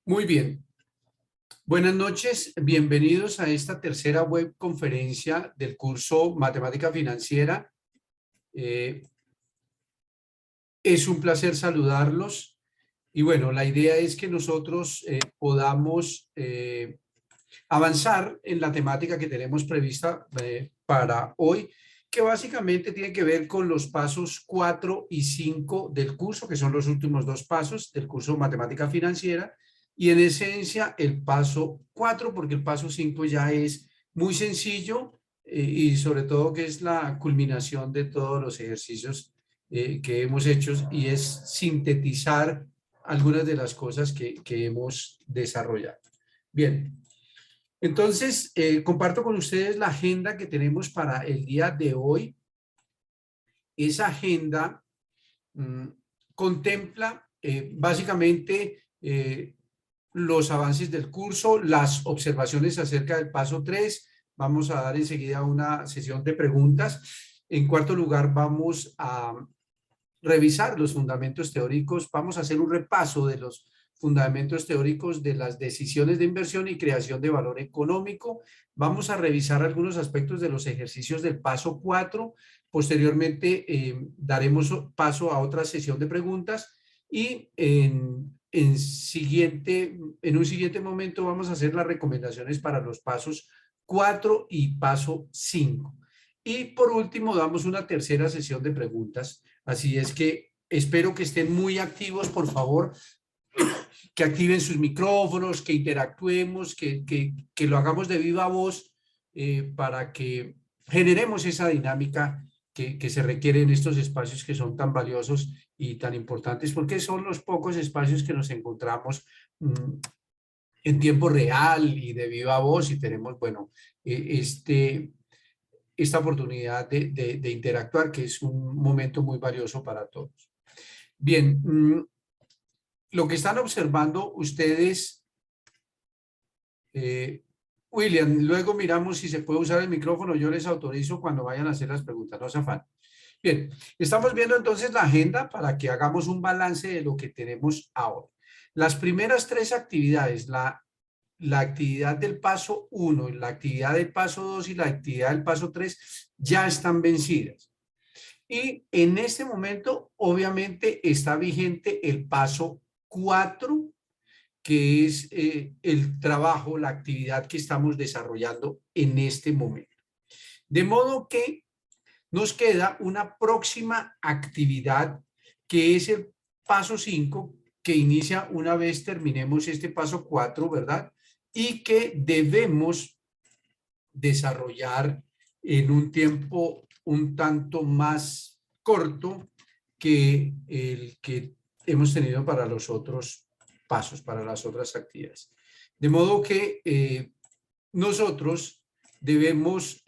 Muy bien. Buenas noches. Bienvenidos a esta tercera web conferencia del curso Matemática Financiera. Es un placer saludarlos. Y bueno, la idea es que nosotros podamos avanzar en la temática que tenemos prevista para hoy, que básicamente tiene que ver con los pasos 4 y 5 del curso, que son los últimos dos pasos del curso Matemática Financiera, y en esencia el paso 4, porque el paso 5 ya es muy sencillo y sobre todo que es la culminación de todos los ejercicios que hemos hecho y es sintetizar algunas de las cosas que hemos desarrollado. Bien. Entonces, comparto con ustedes la agenda que tenemos para el día de hoy. Esa agenda contempla básicamente los avances del curso, las observaciones acerca del paso 3. Vamos a dar enseguida una sesión de preguntas. En cuarto lugar, vamos a revisar los fundamentos teóricos. Vamos a hacer un repaso de los fundamentos teóricos de las decisiones de inversión y creación de valor económico. Vamos a revisar algunos aspectos de los ejercicios del paso 4. Posteriormente daremos paso a otra sesión de preguntas y en un siguiente momento vamos a hacer las recomendaciones para los pasos 4 y paso 5. Y por último damos una tercera sesión de preguntas. Así es que espero que estén muy activos, por favor, que activen sus micrófonos, que interactuemos, que lo hagamos de viva voz para que generemos esa dinámica que se requiere en estos espacios que son tan valiosos y tan importantes, porque son los pocos espacios que nos encontramos en tiempo real y de viva voz y tenemos, bueno, esta oportunidad de interactuar, que es un momento muy valioso para todos. Bien, lo que están observando ustedes, William, luego miramos si se puede usar el micrófono, yo les autorizo cuando vayan a hacer las preguntas, no se afanen. Bien, estamos viendo entonces la agenda para que hagamos un balance de lo que tenemos ahora. Las primeras tres actividades, la actividad del paso 1, la actividad del paso 2 y la actividad del paso 3 ya están vencidas. Y en este momento, obviamente, está vigente el paso 4, que es el trabajo, la actividad que estamos desarrollando en este momento. De modo que nos queda una próxima actividad, que es el paso 5, que inicia una vez terminemos este paso 4, ¿verdad? Y que debemos desarrollar en un tiempo un tanto más corto que el que hemos tenido para los otros pasos, para las otras actividades. De modo que nosotros debemos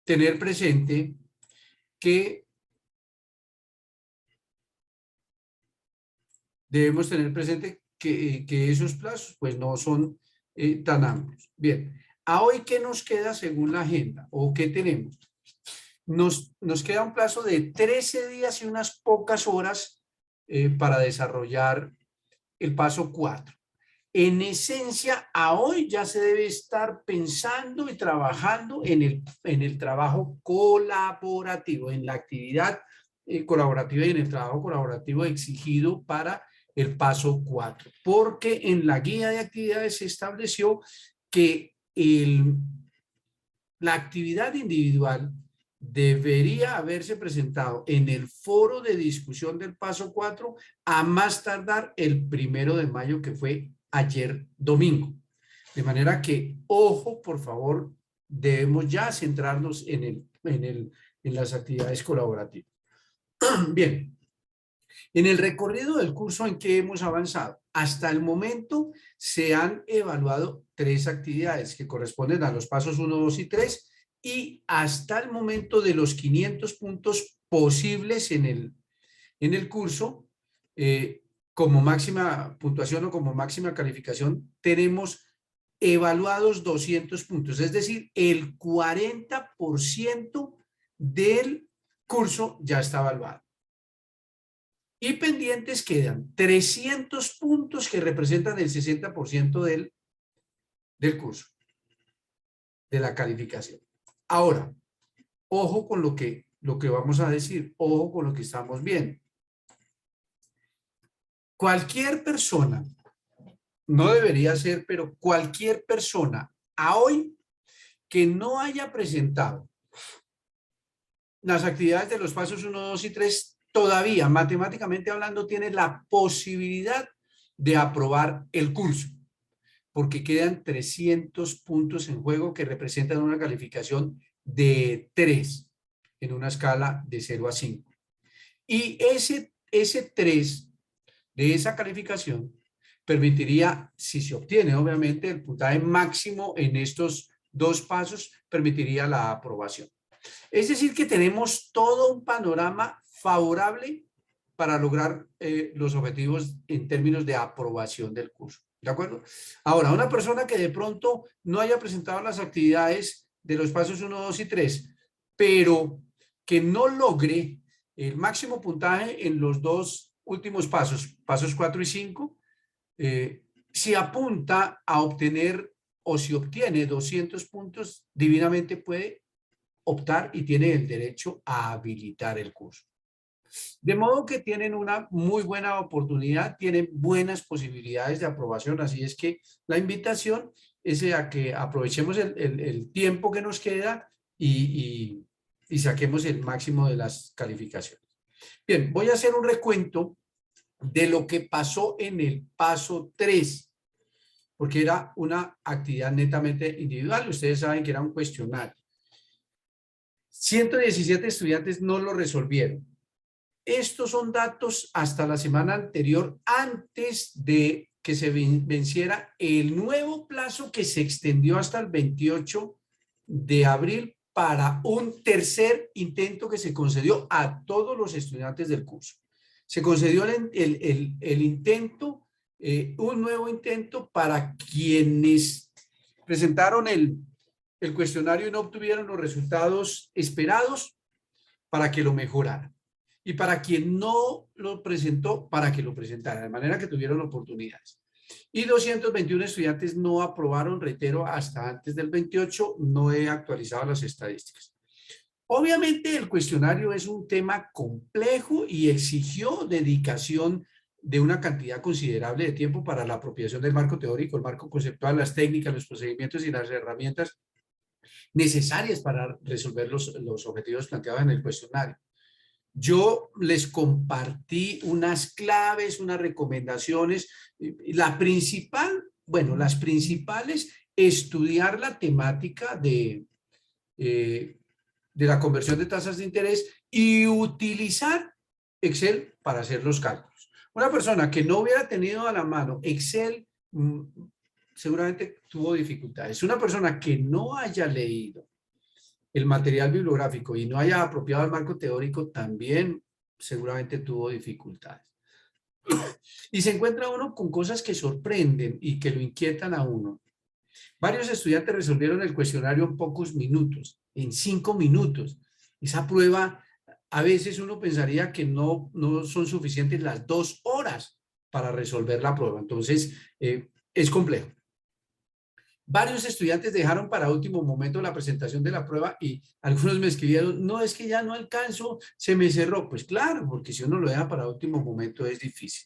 tener presente que esos plazos pues no son tan amplios. Bien, ¿a hoy qué nos queda según la agenda? ¿O qué tenemos? Nos queda un plazo de 13 días y unas pocas horas para desarrollar el paso 4. En esencia, a hoy ya se debe estar pensando y trabajando en el trabajo colaborativo, en la actividad colaborativa y en el trabajo colaborativo exigido para el paso 4, porque en la guía de actividades se estableció que la actividad individual debería haberse presentado en el foro de discusión del paso 4 a más tardar el 1 de mayo, que fue ayer domingo. De manera que, ojo, por favor, debemos ya centrarnos en las actividades colaborativas. Bien, en el recorrido del curso, ¿en qué hemos avanzado? Hasta el momento se han evaluado 3 actividades que corresponden a los pasos 1, 2 y 3, y hasta el momento, de los 500 puntos posibles en el curso, como máxima puntuación o como máxima calificación, tenemos evaluados 200 puntos, es decir, el 40% del curso ya está evaluado. Y pendientes quedan 300 puntos que representan el 60% del curso, de la calificación. Ahora, ojo con lo que vamos a decir, ojo con lo que estamos viendo. Cualquier persona, no debería ser, pero cualquier persona a hoy que no haya presentado las actividades de los pasos 1, 2 y 3, todavía, matemáticamente hablando, tiene la posibilidad de aprobar el curso, porque quedan 300 puntos en juego que representan una calificación de 3 en una escala de 0 a 5. Y ese 3 de esa calificación permitiría, si se obtiene obviamente el puntaje máximo en estos dos pasos, permitiría la aprobación. Es decir, que tenemos todo un panorama favorable para lograr los objetivos en términos de aprobación del curso. ¿De acuerdo? Ahora, una persona que de pronto no haya presentado las actividades de los pasos 1, 2 y 3, pero que no logre el máximo puntaje en los dos últimos pasos, pasos 4 y 5, si apunta a obtener o si obtiene 200 puntos, divinamente puede optar y tiene el derecho a habilitar el curso. De modo que tienen una muy buena oportunidad, tienen buenas posibilidades de aprobación, así es que la invitación es a que aprovechemos el tiempo que nos queda y saquemos el máximo de las calificaciones. Bien, voy a hacer un recuento de lo que pasó en el paso 3, porque era una actividad netamente individual. Ustedes saben que era un cuestionario. 117 estudiantes no lo resolvieron. Estos son datos hasta la semana anterior, antes de que se venciera el nuevo plazo que se extendió hasta el 28 de abril para un tercer intento que se concedió a todos los estudiantes del curso. Se concedió el intento, un nuevo intento para quienes presentaron el cuestionario y no obtuvieron los resultados esperados, para que lo mejoraran. Y para quien no lo presentó, para que lo presentara, de manera que tuvieron oportunidades. Y 221 estudiantes no aprobaron, reitero, hasta antes del 28, no he actualizado las estadísticas. Obviamente el cuestionario es un tema complejo y exigió dedicación de una cantidad considerable de tiempo para la apropiación del marco teórico, el marco conceptual, las técnicas, los procedimientos y las herramientas necesarias para resolver los objetivos planteados en el cuestionario. Yo les compartí unas claves, unas recomendaciones. La principal, bueno, las principales, estudiar la temática de la conversión de tasas de interés y utilizar Excel para hacer los cálculos. Una persona que no hubiera tenido a la mano Excel seguramente tuvo dificultades. Una persona que no haya leído el material bibliográfico y no haya apropiado el marco teórico también seguramente tuvo dificultades. Y se encuentra uno con cosas que sorprenden y que lo inquietan a uno. Varios estudiantes resolvieron el cuestionario en pocos minutos, en 5 minutos. Esa prueba, a veces uno pensaría que no son suficientes las 2 horas para resolver la prueba. Entonces, es complejo. Varios estudiantes dejaron para último momento la presentación de la prueba y algunos me escribieron, no, es que ya no alcanzo, se me cerró. Pues claro, porque si uno lo deja para último momento es difícil.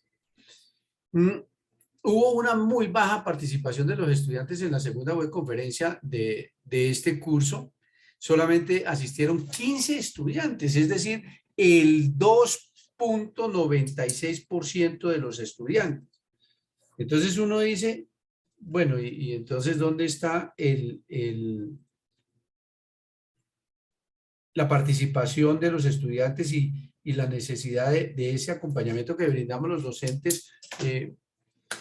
Hubo una muy baja participación de los estudiantes en la segunda webconferencia de este curso. Solamente asistieron 15 estudiantes, es decir, el 2.96% de los estudiantes. Entonces uno dice, bueno, y entonces, ¿dónde está la participación de los estudiantes y la necesidad de ese acompañamiento que brindamos los docentes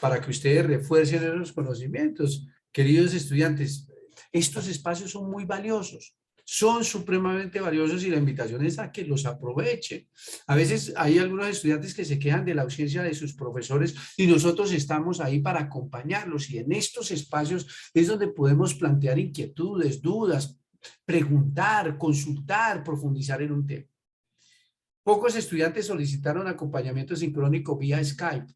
para que ustedes refuercen esos conocimientos? Queridos estudiantes, estos espacios son muy valiosos. Son supremamente valiosos y la invitación es a que los aprovechen. A veces hay algunos estudiantes que se quejan de la ausencia de sus profesores y nosotros estamos ahí para acompañarlos, y en estos espacios es donde podemos plantear inquietudes, dudas, preguntar, consultar, profundizar en un tema. Pocos estudiantes solicitaron acompañamiento sincrónico vía Skype.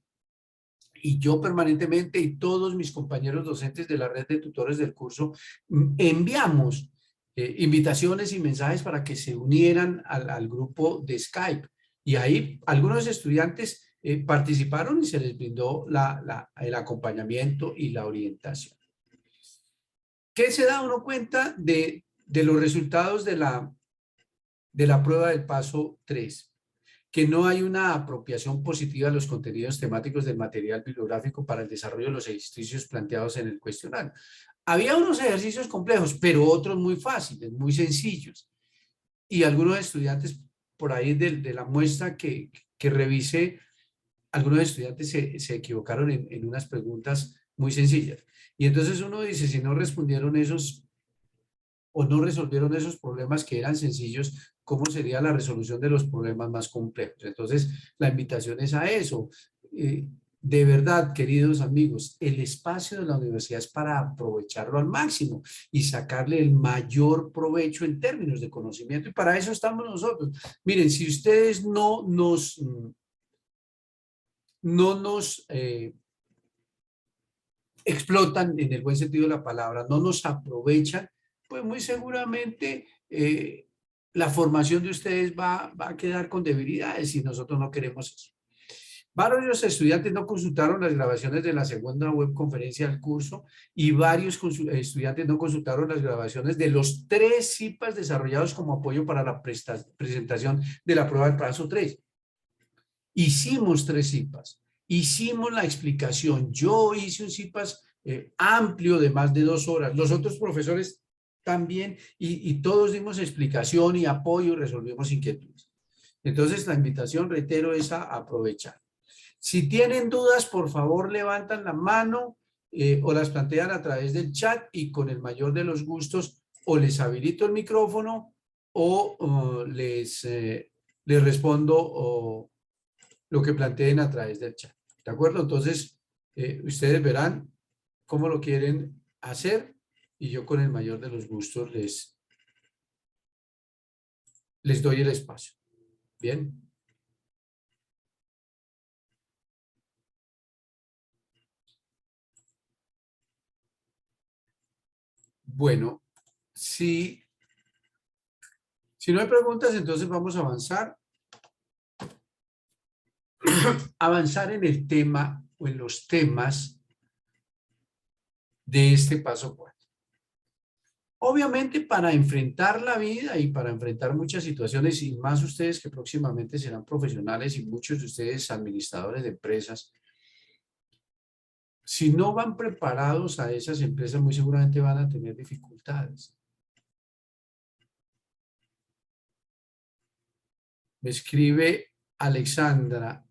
Y yo permanentemente y todos mis compañeros docentes de la red de tutores del curso enviamos invitaciones y mensajes para que se unieran al grupo de Skype. Y ahí algunos estudiantes participaron y se les brindó el acompañamiento y la orientación. ¿Qué se da uno cuenta de los resultados de la prueba del paso 3? Que no hay una apropiación positiva de los contenidos temáticos del material bibliográfico para el desarrollo de los ejercicios planteados en el cuestionario. Había unos ejercicios complejos, pero otros muy fáciles, muy sencillos. Y algunos estudiantes por ahí de la muestra que revisé, algunos estudiantes se equivocaron en unas preguntas muy sencillas. Y entonces uno dice, si no respondieron esos o no resolvieron esos problemas que eran sencillos, ¿cómo sería la resolución de los problemas más complejos? Entonces, la invitación es a eso. De verdad, queridos amigos, el espacio de la universidad es para aprovecharlo al máximo y sacarle el mayor provecho en términos de conocimiento, y para eso estamos nosotros. Miren, si ustedes no nos explotan en el buen sentido de la palabra, no nos aprovechan, pues muy seguramente la formación de ustedes va a quedar con debilidades y nosotros no queremos eso. Varios estudiantes no consultaron las grabaciones de la segunda webconferencia del curso y varios estudiantes no consultaron las grabaciones de los 3 CIPAs desarrollados como apoyo para la presentación de la prueba del paso 3. Hicimos 3 CIPAs, hicimos la explicación. Yo hice un CIPAS amplio de más de 2 horas. Los otros profesores también, y todos dimos explicación y apoyo y resolvimos inquietudes. Entonces, la invitación, reitero, es a aprovechar. Si tienen dudas, por favor, levantan la mano o las plantean a través del chat y con el mayor de los gustos o les habilito el micrófono o les respondo lo que planteen a través del chat. ¿De acuerdo? Entonces, ustedes verán cómo lo quieren hacer y yo con el mayor de los gustos les doy el espacio. Bien. Bueno, si no hay preguntas, entonces vamos a avanzar. Avanzar en el tema o en los temas de este paso 4. Obviamente, para enfrentar la vida y para enfrentar muchas situaciones, y más ustedes que próximamente serán profesionales y muchos de ustedes administradores de empresas, si no van preparados a esas empresas, muy seguramente van a tener dificultades. Me escribe Alexandra.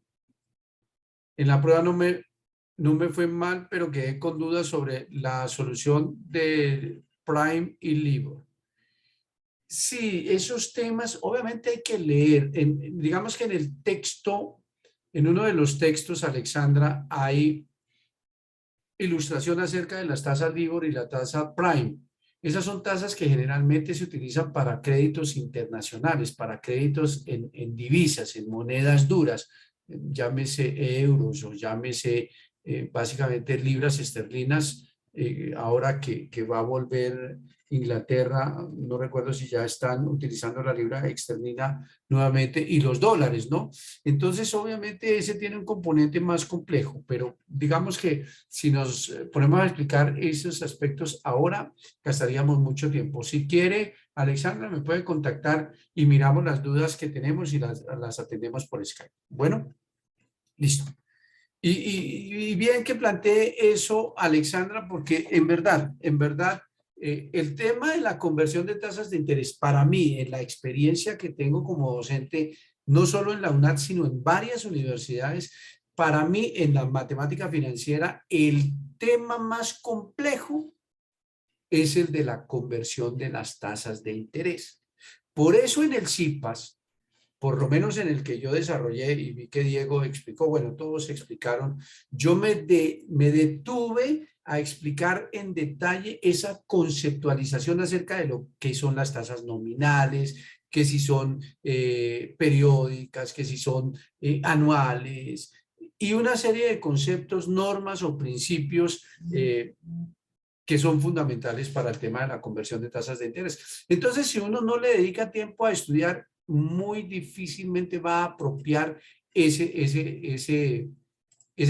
En la prueba no me fue mal, pero quedé con dudas sobre la solución de Prime y Libor. Sí, esos temas obviamente hay que leer. Digamos que en el texto, en uno de los textos, Alexandra, hay ilustración acerca de las tasas Libor y la tasa Prime. Esas son tasas que generalmente se utilizan para créditos internacionales, para créditos en divisas, en monedas duras, llámese euros o llámese básicamente libras esterlinas, ahora que va a volver Inglaterra, no recuerdo si ya están utilizando la libra esterlina nuevamente, y los dólares, ¿no? Entonces, obviamente, ese tiene un componente más complejo, pero digamos que si nos ponemos a explicar esos aspectos ahora, gastaríamos mucho tiempo. Si quiere, Alexandra, me puede contactar y miramos las dudas que tenemos y las atendemos por Skype. Bueno, listo. Y bien que plantee eso, Alexandra, porque en verdad, el tema de la conversión de tasas de interés, para mí, en la experiencia que tengo como docente, no solo en la UNAD, sino en varias universidades, para mí, en la matemática financiera, el tema más complejo es el de la conversión de las tasas de interés. Por eso en el CIPAS, por lo menos en el que yo desarrollé y vi que Diego explicó, bueno, todos explicaron, yo me detuve a explicar en detalle esa conceptualización acerca de lo que son las tasas nominales, que si son periódicas, que si son anuales, y una serie de conceptos, normas o principios que son fundamentales para el tema de la conversión de tasas de interés. Entonces, si uno no le dedica tiempo a estudiar, muy difícilmente va a apropiar ese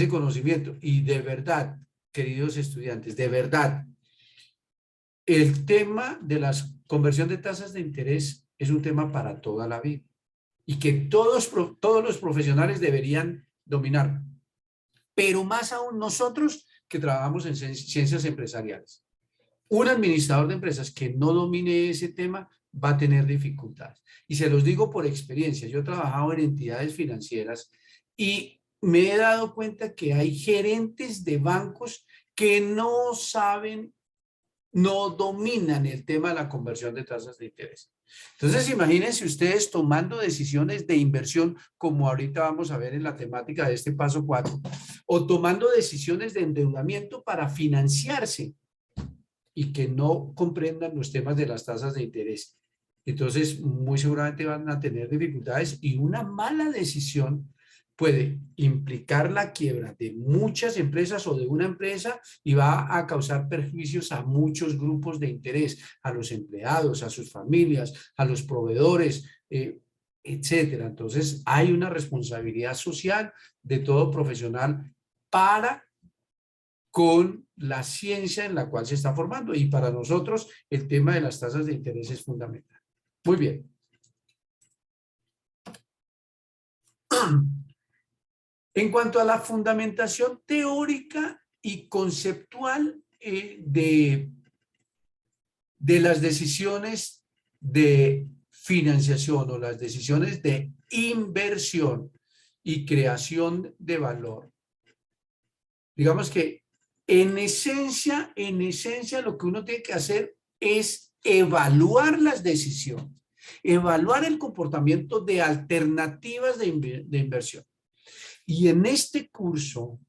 conocimiento. Y de verdad, queridos estudiantes, de verdad, el tema de la conversión de tasas de interés es un tema para toda la vida y que todos los profesionales deberían dominar, pero más aún nosotros que trabajamos en ciencias empresariales. Un administrador de empresas que no domine ese tema va a tener dificultades. Y se los digo por experiencia. Yo he trabajado en entidades financieras y me he dado cuenta que hay gerentes de bancos que no saben, no dominan el tema de la conversión de tasas de interés. Entonces, imagínense ustedes tomando decisiones de inversión, como ahorita vamos a ver en la temática de este paso 4, o tomando decisiones de endeudamiento para financiarse y que no comprendan los temas de las tasas de interés. Entonces, muy seguramente van a tener dificultades y una mala decisión puede implicar la quiebra de muchas empresas o de una empresa y va a causar perjuicios a muchos grupos de interés, a los empleados, a sus familias, a los proveedores, etcétera. Entonces, hay una responsabilidad social de todo profesional para con la ciencia en la cual se está formando. Y para nosotros el tema de las tasas de interés es fundamental. Muy bien. En cuanto a la fundamentación teórica y conceptual de las decisiones de financiación o las decisiones de inversión y creación de valor, digamos que en esencia, lo que uno tiene que hacer es evaluar las decisiones, evaluar el comportamiento de alternativas de inversión. Y en este curso,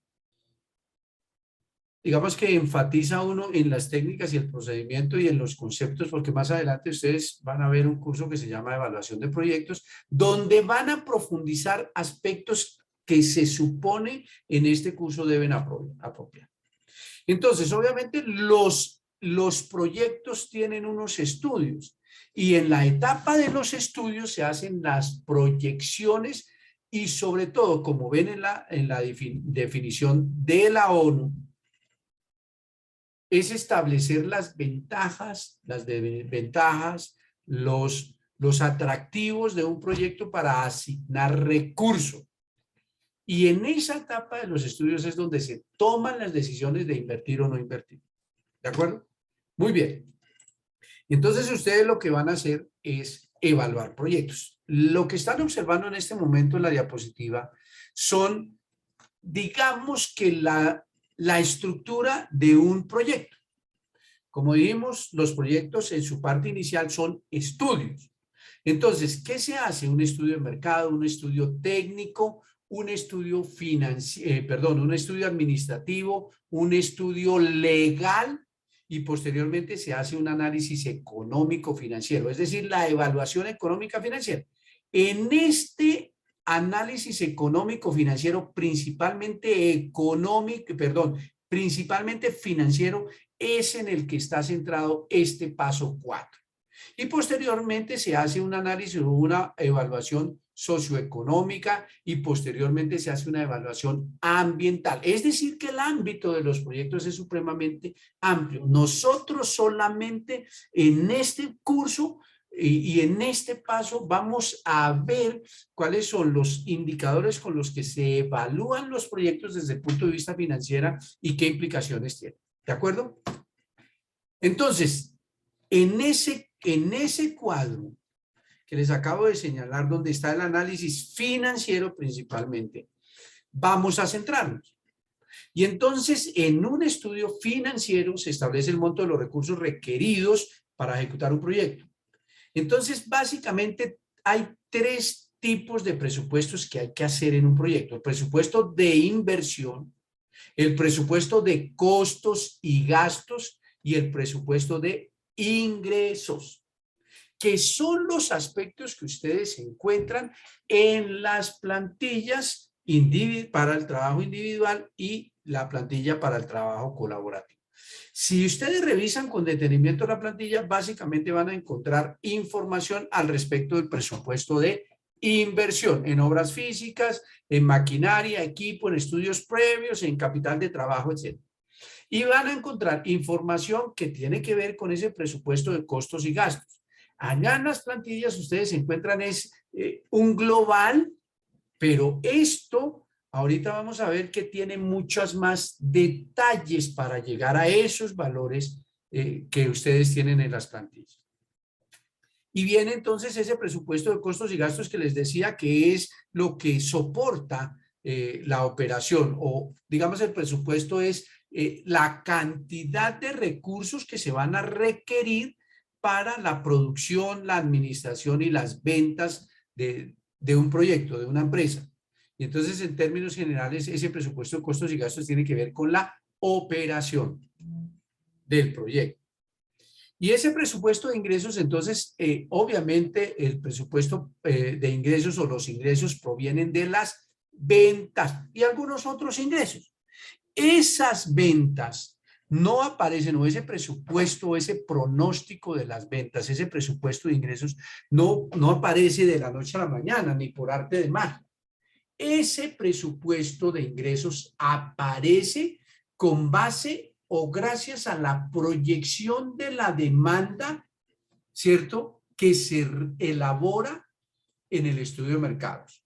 digamos que enfatiza uno en las técnicas y el procedimiento y en los conceptos, porque más adelante ustedes van a ver un curso que se llama Evaluación de Proyectos, donde van a profundizar aspectos que se supone en este curso deben apropiar. Entonces, obviamente, los proyectos tienen unos estudios y en la etapa de los estudios se hacen las proyecciones y sobre todo, como ven en la definición de la ONU, es establecer las ventajas, las desventajas, los atractivos de un proyecto para asignar recursos. Y en esa etapa de los estudios es donde se toman las decisiones de invertir o no invertir. ¿De acuerdo? Muy bien. Entonces ustedes lo que van a hacer es evaluar proyectos. Lo que están observando en este momento en la diapositiva son, digamos que la estructura de un proyecto. Como dijimos, los proyectos en su parte inicial son estudios. Entonces, ¿qué se hace? Un estudio de mercado, un estudio técnico, un estudio un estudio administrativo, un estudio legal y posteriormente se hace un análisis económico financiero, es decir, la evaluación económica financiera. En este análisis económico financiero, principalmente financiero, es en el que está centrado este paso 4. Y posteriormente se hace un análisis o una evaluación socioeconómica y posteriormente se hace una evaluación ambiental. Es decir, que el ámbito de los proyectos es supremamente amplio. Nosotros solamente en este curso y en este paso vamos a ver cuáles son los indicadores con los que se evalúan los proyectos desde el punto de vista financiero y qué implicaciones tienen. ¿De acuerdo? Entonces, en ese cuadro que les acabo de señalar, donde está el análisis financiero principalmente, vamos a centrarnos. Y entonces, en un estudio financiero se establece el monto de los recursos requeridos para ejecutar un proyecto. Entonces, básicamente, hay 3 tipos de presupuestos que hay que hacer en un proyecto. El presupuesto de inversión, el presupuesto de costos y gastos y el presupuesto de ingresos, que son los aspectos que ustedes encuentran en las plantillas para el trabajo individual y la plantilla para el trabajo colaborativo. Si ustedes revisan con detenimiento la plantilla, básicamente van a encontrar información al respecto del presupuesto de inversión en obras físicas, en maquinaria, equipo, en estudios previos, en capital de trabajo, etc. Y van a encontrar información que tiene que ver con ese presupuesto de costos y gastos. Allá en las plantillas ustedes encuentran un global, pero esto ahorita vamos a ver que tiene muchos más detalles para llegar a esos valores que ustedes tienen en las plantillas. Y viene entonces ese presupuesto de costos y gastos que les decía que es lo que soporta la operación, o digamos el presupuesto es la cantidad de recursos que se van a requerir para la producción, la administración y las ventas de un proyecto, de una empresa. Y entonces, en términos generales, ese presupuesto de costos y gastos tiene que ver con la operación del proyecto. Y ese presupuesto de ingresos, entonces, obviamente, el presupuesto de ingresos o los ingresos provienen de las ventas y algunos otros ingresos. Esas ventas no aparecen, o ese presupuesto, ese pronóstico de las ventas, ese presupuesto de ingresos, no aparece de la noche a la mañana, ni por arte de magia. Ese presupuesto de ingresos aparece con base o gracias a la proyección de la demanda, ¿cierto?, que se elabora en el estudio de mercados.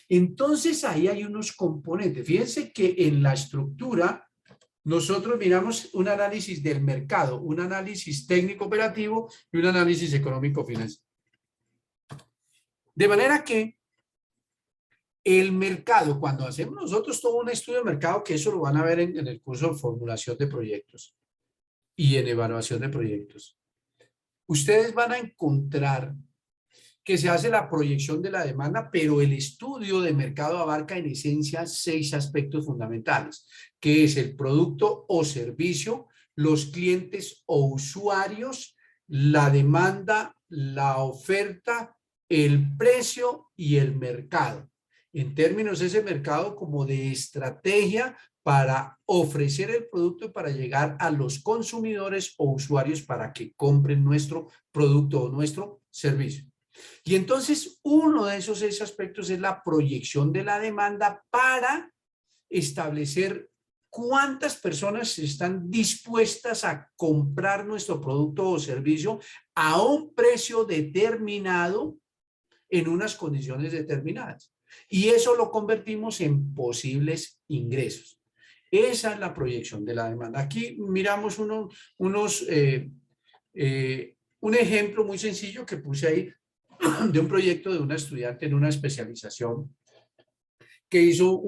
Entonces, ahí hay unos componentes. Fíjense que en la estructura nosotros miramos un análisis del mercado, un análisis técnico operativo y un análisis económico financiero. De manera que el mercado, cuando hacemos nosotros todo un estudio de mercado, que eso lo van a ver en el curso de formulación de proyectos y en evaluación de proyectos, ustedes van a encontrar que se hace la proyección de la demanda, pero el estudio de mercado abarca en esencia 6 aspectos fundamentales, que es el producto o servicio, los clientes o usuarios, la demanda, la oferta, el precio y el mercado. En términos de ese mercado como de estrategia para ofrecer el producto y para llegar a los consumidores o usuarios para que compren nuestro producto o nuestro servicio. Y entonces uno de esos 6 aspectos es la proyección de la demanda para establecer cuántas personas están dispuestas a comprar nuestro producto o servicio a un precio determinado en unas condiciones determinadas. Y eso lo convertimos en posibles ingresos. Esa es la proyección de la demanda. Aquí miramos un ejemplo muy sencillo que puse ahí de un proyecto de una estudiante en una especialización que hizo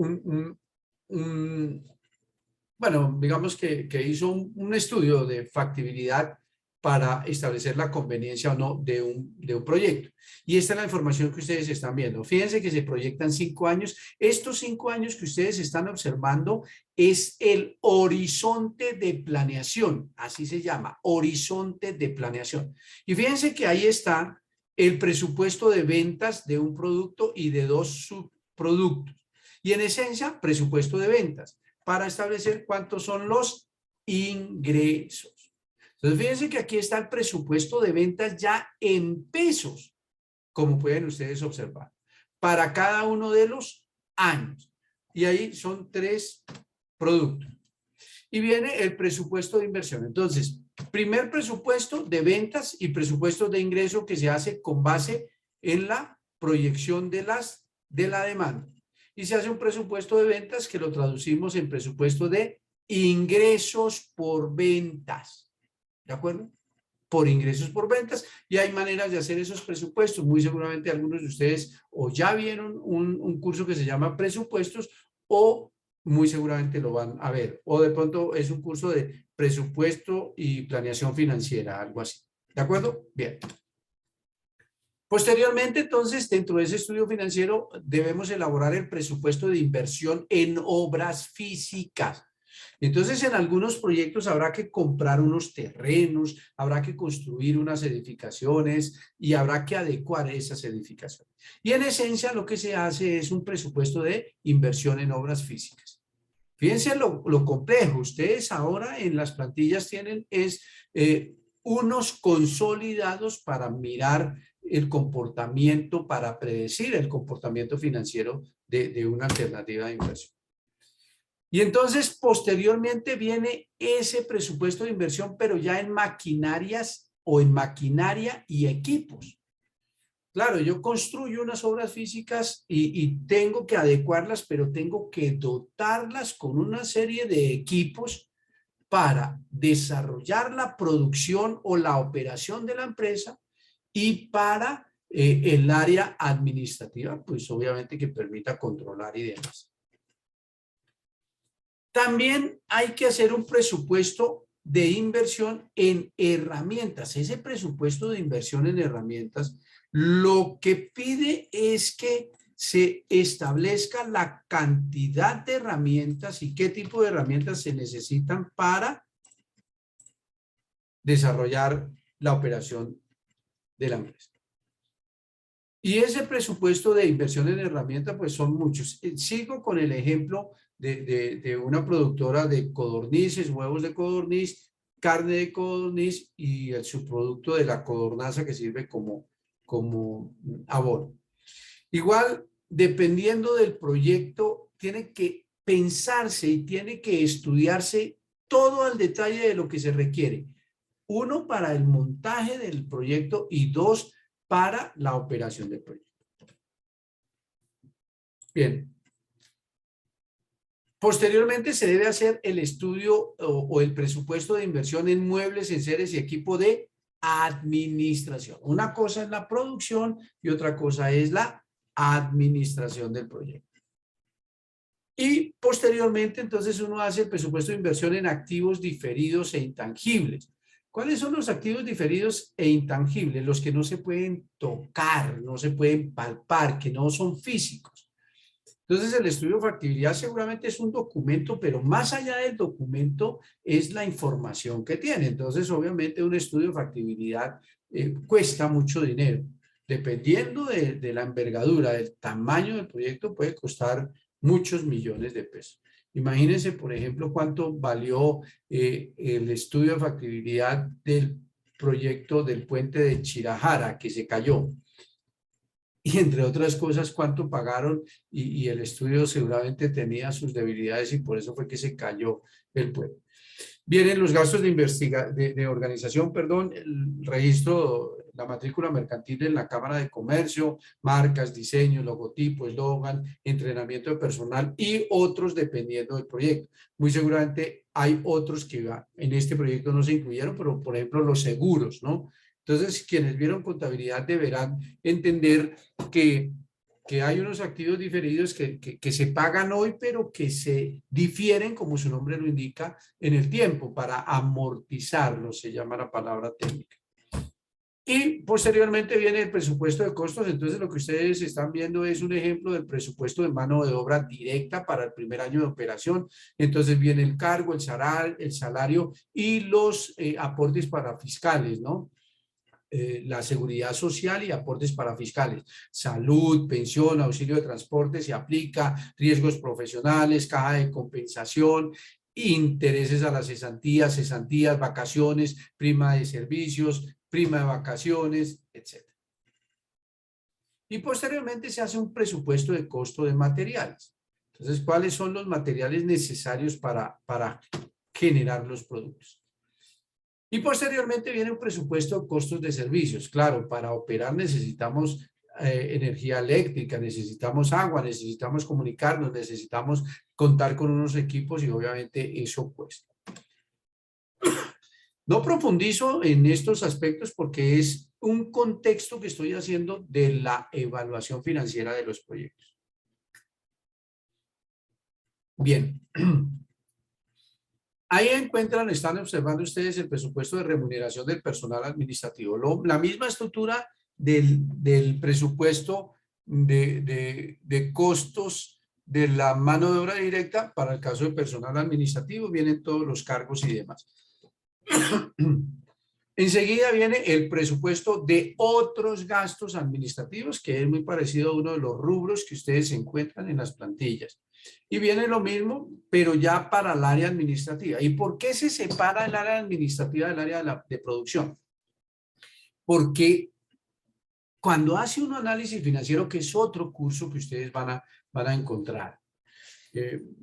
bueno, digamos que hizo un estudio de factibilidad para establecer la conveniencia o no de un proyecto. Y esta es la información que ustedes están viendo. Fíjense que se proyectan 5 años. Estos 5 años que ustedes están observando es el horizonte de planeación, así se llama, horizonte de planeación. Y fíjense que ahí está el presupuesto de ventas de un producto y de 2 subproductos. Y en esencia, presupuesto de ventas para establecer cuántos son los ingresos. Entonces, fíjense que aquí está el presupuesto de ventas ya en pesos, como pueden ustedes observar, para cada uno de los años. Y ahí son 3 productos. Y viene el presupuesto de inversión. Entonces, primer presupuesto de ventas y presupuesto de ingreso que se hace con base en la proyección de la demanda. Y se hace un presupuesto de ventas que lo traducimos en presupuesto de ingresos por ventas. ¿De acuerdo? Por ingresos por ventas. Y hay maneras de hacer esos presupuestos. Muy seguramente algunos de ustedes o ya vieron un curso que se llama presupuestos o muy seguramente lo van a ver. O de pronto es un curso de presupuesto y planeación financiera, algo así. ¿De acuerdo? Bien. Posteriormente, entonces, dentro de ese estudio financiero, debemos elaborar el presupuesto de inversión en obras físicas. Entonces, en algunos proyectos habrá que comprar unos terrenos, habrá que construir unas edificaciones y habrá que adecuar esas edificaciones. Y en esencia, lo que se hace es un presupuesto de inversión en obras físicas. Fíjense lo complejo. Ustedes ahora en las plantillas tienen unos consolidados para mirar el comportamiento, para predecir el comportamiento financiero de una alternativa de inversión. Y entonces, posteriormente viene ese presupuesto de inversión, pero ya en maquinarias o en maquinaria y equipos. Claro, yo construyo unas obras físicas y tengo que adecuarlas, pero tengo que dotarlas con una serie de equipos para desarrollar la producción o la operación de la empresa y para el área administrativa, pues obviamente que permita controlar y demás. También hay que hacer un presupuesto de inversión en herramientas. Ese presupuesto de inversión en herramientas lo que pide es que se establezca la cantidad de herramientas y qué tipo de herramientas se necesitan para desarrollar la operación de la empresa. Y ese presupuesto de inversión en herramientas, pues son muchos. Sigo con el ejemplo de una productora de codornices, huevos de codorniz, carne de codorniz y el subproducto de la codornaza que sirve como abono. Igual, dependiendo del proyecto, tiene que pensarse y tiene que estudiarse todo al detalle de lo que se requiere. Uno, para el montaje del proyecto y dos, para la operación del proyecto. Bien. Posteriormente se debe hacer el estudio o el presupuesto de inversión en muebles, enseres y equipo de administración. Una cosa es la producción y otra cosa es la administración del proyecto. Y posteriormente entonces uno hace el presupuesto de inversión en activos diferidos e intangibles. ¿Cuáles son los activos diferidos e intangibles? Los que no se pueden tocar, no se pueden palpar, que no son físicos. Entonces el estudio de factibilidad seguramente es un documento, pero más allá del documento es la información que tiene. Entonces obviamente un estudio de factibilidad cuesta mucho dinero. Dependiendo de la envergadura, del tamaño del proyecto, puede costar muchos millones de pesos. Imagínense, por ejemplo, cuánto valió el estudio de factibilidad del proyecto del puente de Chirajara, que se cayó. Y entre otras cosas, cuánto pagaron y el estudio seguramente tenía sus debilidades y por eso fue que se cayó el puente. Vienen los gastos de organización, perdón, el registro, la matrícula mercantil en la Cámara de Comercio, marcas, diseño, logotipo, eslogan, entrenamiento de personal y otros dependiendo del proyecto. Muy seguramente hay otros que en este proyecto no se incluyeron, pero por ejemplo los seguros, ¿no? Entonces, quienes vieron contabilidad deberán entender que hay unos activos diferidos que se pagan hoy, pero que se difieren, como su nombre lo indica, en el tiempo, para amortizarlos, se llama la palabra técnica. Y posteriormente viene el presupuesto de costos. Entonces, lo que ustedes están viendo es un ejemplo del presupuesto de mano de obra directa para el primer año de operación. Entonces, viene el cargo, el salario y los aportes para fiscales, ¿no? La seguridad social y aportes para fiscales, salud, pensión, auxilio de transporte, se aplica, riesgos profesionales, caja de compensación, intereses a las cesantías, vacaciones, prima de servicios, prima de vacaciones, etc. Y posteriormente se hace un presupuesto de costo de materiales. Entonces, ¿cuáles son los materiales necesarios para generar los productos? Y posteriormente viene un presupuesto de costos de servicios. Claro, para operar necesitamos energía eléctrica, necesitamos agua, necesitamos comunicarnos, necesitamos contar con unos equipos y obviamente eso cuesta. No profundizo en estos aspectos porque es un contexto que estoy haciendo de la evaluación financiera de los proyectos. Bien. Ahí encuentran, están observando ustedes el presupuesto de remuneración del personal administrativo. La misma estructura del presupuesto de costos de la mano de obra directa. Para el caso de personal administrativo vienen todos los cargos y demás. Enseguida viene el presupuesto de otros gastos administrativos, que es muy parecido a uno de los rubros que ustedes encuentran en las plantillas. Y viene lo mismo, pero ya para el área administrativa. ¿Y por qué se separa el área administrativa del área de producción? Porque cuando hace un análisis financiero, que es otro curso que ustedes van a encontrar,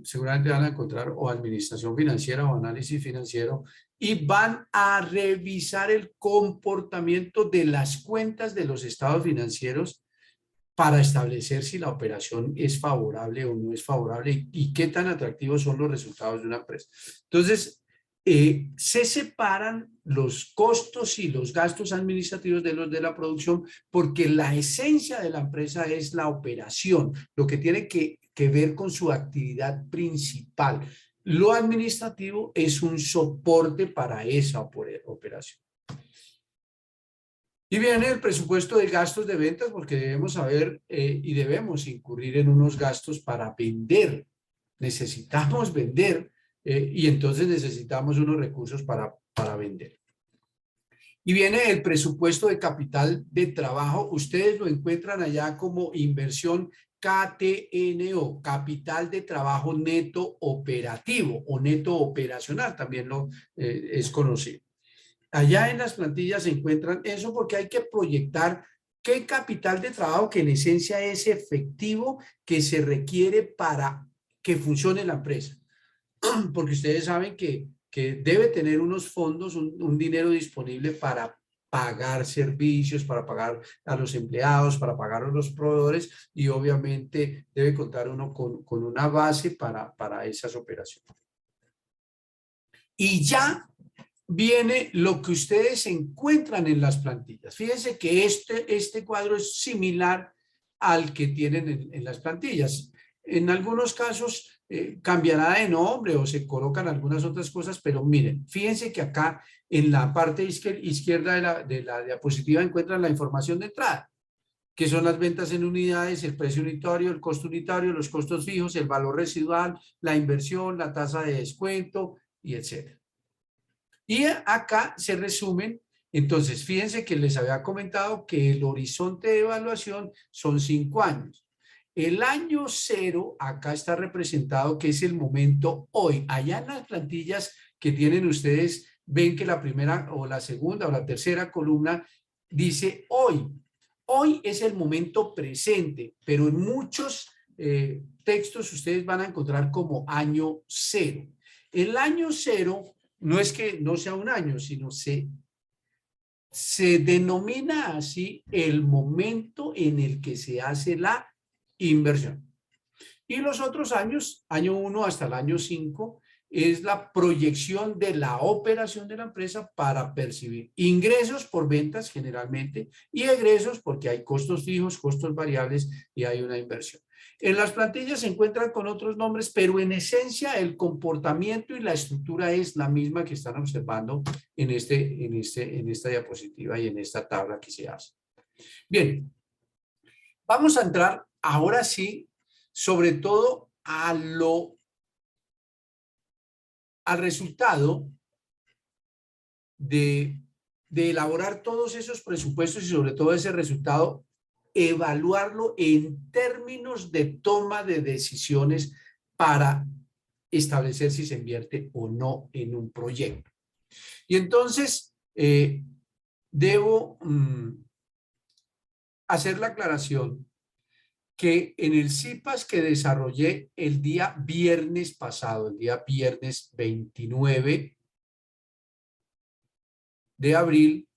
seguramente van a encontrar o administración financiera o análisis financiero, y van a revisar el comportamiento de las cuentas de los estados financieros para establecer si la operación es favorable o no es favorable y qué tan atractivos son los resultados de una empresa. Entonces, se separan los costos y los gastos administrativos de los de la producción, porque la esencia de la empresa es la operación, lo que tiene que ver con su actividad principal. Lo administrativo es un soporte para esa operación. Y viene el presupuesto de gastos de ventas, porque debemos saber y debemos incurrir en unos gastos para vender. Necesitamos vender y entonces necesitamos unos recursos para vender. Y viene el presupuesto de capital de trabajo. Ustedes lo encuentran allá como inversión CTNO, capital de trabajo neto operativo o neto operacional, también es conocido. Allá en las plantillas se encuentran eso, porque hay que proyectar qué capital de trabajo, que en esencia es efectivo, que se requiere para que funcione la empresa. Porque ustedes saben que debe tener unos fondos, un dinero disponible para pagar servicios, para pagar a los empleados, para pagar a los proveedores, y obviamente debe contar uno con una base para esas operaciones. Y ya viene lo que ustedes encuentran en las plantillas. Fíjense que este cuadro es similar al que tienen en las plantillas. En algunos casos cambiará de nombre o se colocan algunas otras cosas, pero miren, fíjense que acá en la parte izquierda de la diapositiva encuentran la información de entrada, que son las ventas en unidades, el precio unitario, el costo unitario, los costos fijos, el valor residual, la inversión, la tasa de descuento y etcétera. Y acá se resumen. Entonces, fíjense que les había comentado que el horizonte de evaluación son 5 años. El año 0, acá está representado, que es el momento hoy. Allá en las plantillas que tienen ustedes, ven que la primera o la segunda o la tercera columna dice hoy. Hoy es el momento presente, pero en muchos textos ustedes van a encontrar como año 0. El año 0 no es que no sea un año, sino se denomina así el momento en el que se hace la inversión. Y los otros años, año 1 hasta el año 5, es la proyección de la operación de la empresa para percibir ingresos por ventas generalmente y egresos porque hay costos fijos, costos variables y hay una inversión. En las plantillas se encuentran con otros nombres, pero en esencia el comportamiento y la estructura es la misma que están observando en esta diapositiva y en esta tabla que se hace. Bien, vamos a entrar ahora sí, sobre todo al resultado de elaborar todos esos presupuestos y sobre todo ese resultado, evaluarlo en términos de toma de decisiones para establecer si se invierte o no en un proyecto. Y entonces, debo hacer la aclaración que en el CIPAS que desarrollé el día viernes pasado, el día viernes 29 de abril,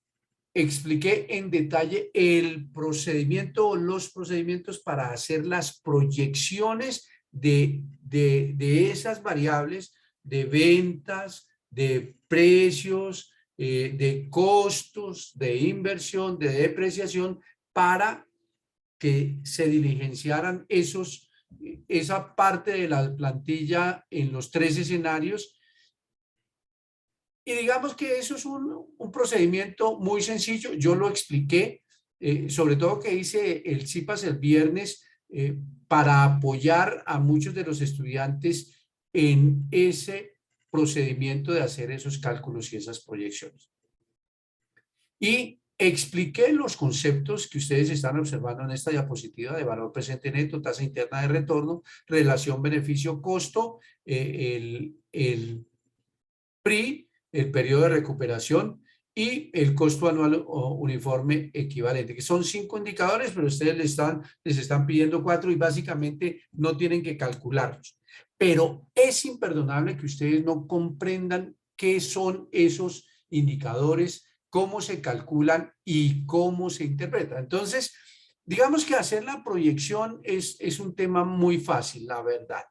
expliqué en detalle el procedimiento o los procedimientos para hacer las proyecciones de esas variables de ventas, de precios, de costos, de inversión, de depreciación, para que se diligenciaran esa parte de la plantilla en los 3 escenarios. Y digamos que eso es un procedimiento muy sencillo. Yo lo expliqué sobre todo que hice el CIPAS el viernes, para apoyar a muchos de los estudiantes en ese procedimiento de hacer esos cálculos y esas proyecciones. Y expliqué los conceptos que ustedes están observando en esta diapositiva de valor presente neto, tasa interna de retorno, relación beneficio-costo, el PRI, el periodo de recuperación y el costo anual uniforme equivalente, que son 5 indicadores, pero ustedes les están pidiendo 4 y básicamente no tienen que calcularlos. Pero es imperdonable que ustedes no comprendan qué son esos indicadores, cómo se calculan y cómo se interpretan. Entonces, digamos que hacer la proyección es un tema muy fácil, la verdad.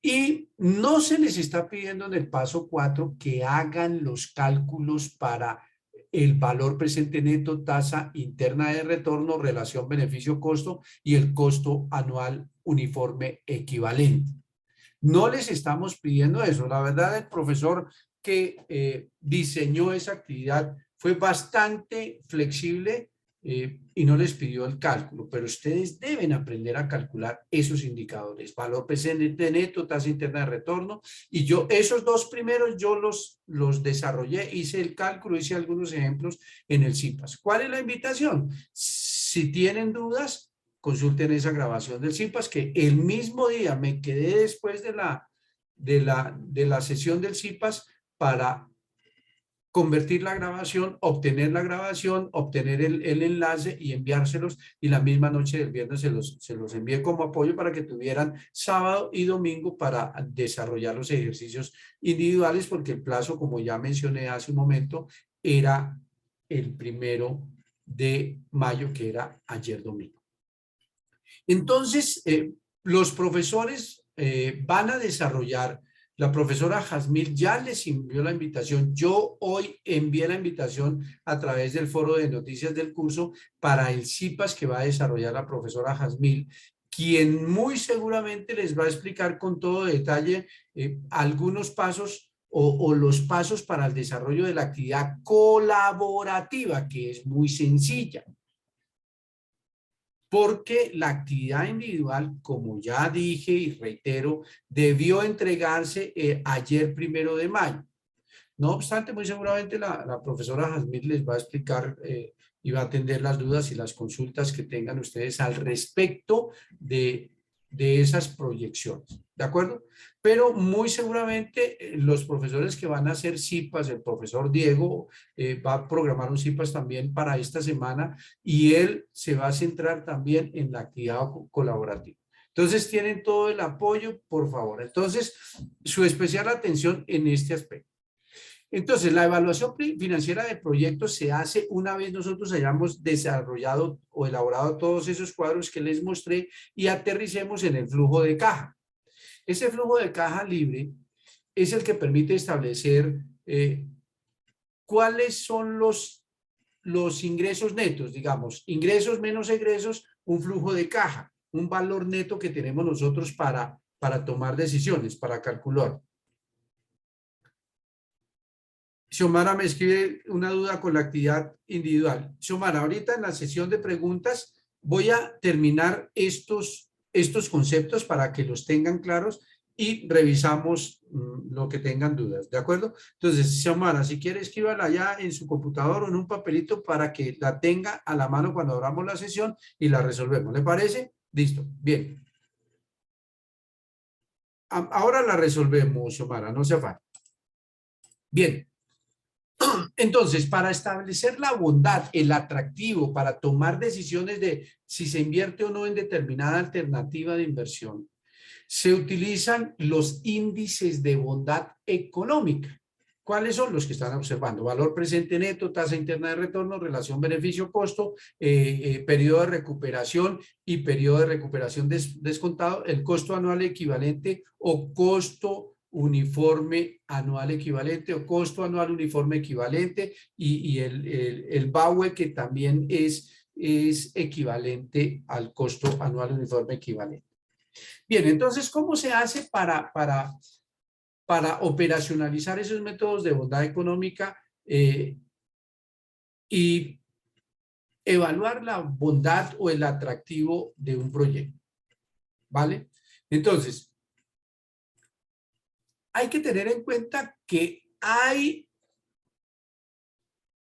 Y no se les está pidiendo en el paso 4 que hagan los cálculos para el valor presente neto, tasa interna de retorno, relación beneficio-costo y el costo anual uniforme equivalente. No les estamos pidiendo eso. La verdad, el profesor que diseñó esa actividad fue bastante flexible y no les pidió el cálculo, pero ustedes deben aprender a calcular esos indicadores, valor presente neto, tasa interna de retorno, y yo esos dos primeros yo los desarrollé, hice el cálculo, hice algunos ejemplos en el CIPAS. ¿Cuál es la invitación? Si tienen dudas, consulten esa grabación del CIPAS, que el mismo día me quedé después de la sesión del CIPAS para convertir la grabación, obtener la grabación, obtener el enlace y enviárselos, y la misma noche del viernes se los envié como apoyo para que tuvieran sábado y domingo para desarrollar los ejercicios individuales, porque el plazo, como ya mencioné hace un momento, era el 1 de mayo, que era ayer domingo. Entonces, los profesores van a desarrollar. La profesora Jazmil ya les envió la invitación. Yo hoy envié la invitación a través del foro de noticias del curso para el CIPAS que va a desarrollar la profesora Jazmil, quien muy seguramente les va a explicar con todo detalle algunos pasos o los pasos para el desarrollo de la actividad colaborativa, que es muy sencilla. Porque la actividad individual, como ya dije y reitero, debió entregarse ayer 1 de mayo. No obstante, muy seguramente la profesora Jazmil les va a explicar y va a atender las dudas y las consultas que tengan ustedes al respecto de esas proyecciones, ¿de acuerdo? Pero muy seguramente los profesores que van a hacer CIPAS, el profesor Diego va a programar un CIPAS también para esta semana, y él se va a centrar también en la actividad colaborativa. Entonces tienen todo el apoyo, por favor. Entonces, su especial atención en este aspecto. Entonces, la evaluación financiera de proyectos se hace una vez nosotros hayamos desarrollado o elaborado todos esos cuadros que les mostré y aterricemos en el flujo de caja. Ese flujo de caja libre es el que permite establecer cuáles son los ingresos netos, digamos, ingresos menos egresos, un flujo de caja, un valor neto que tenemos nosotros para tomar decisiones, para calcular. Xiomara me escribe una duda con la actividad individual. Xiomara, ahorita en la sesión de preguntas voy a terminar estos conceptos para que los tengan claros y revisamos lo que tengan dudas, ¿de acuerdo? Entonces, Xiomara, si quiere, escríbala ya en su computador o en un papelito para que la tenga a la mano cuando abramos la sesión y la resolvemos. ¿Le parece? Listo, bien. Ahora la resolvemos, Xiomara, no se afane. Bien. Entonces, para establecer la bondad, el atractivo, para tomar decisiones de si se invierte o no en determinada alternativa de inversión, se utilizan los índices de bondad económica. ¿Cuáles son los que están observando? Valor presente neto, tasa interna de retorno, relación beneficio-costo, periodo de recuperación y periodo de recuperación descontado, el costo anual equivalente o costo uniforme anual equivalente o costo anual uniforme equivalente, y el BAUE, que también es equivalente al costo anual uniforme equivalente. Bien, entonces, ¿cómo se hace para operacionalizar esos métodos de bondad económica y evaluar la bondad o el atractivo de un proyecto, ¿vale? Entonces, hay que tener en cuenta que hay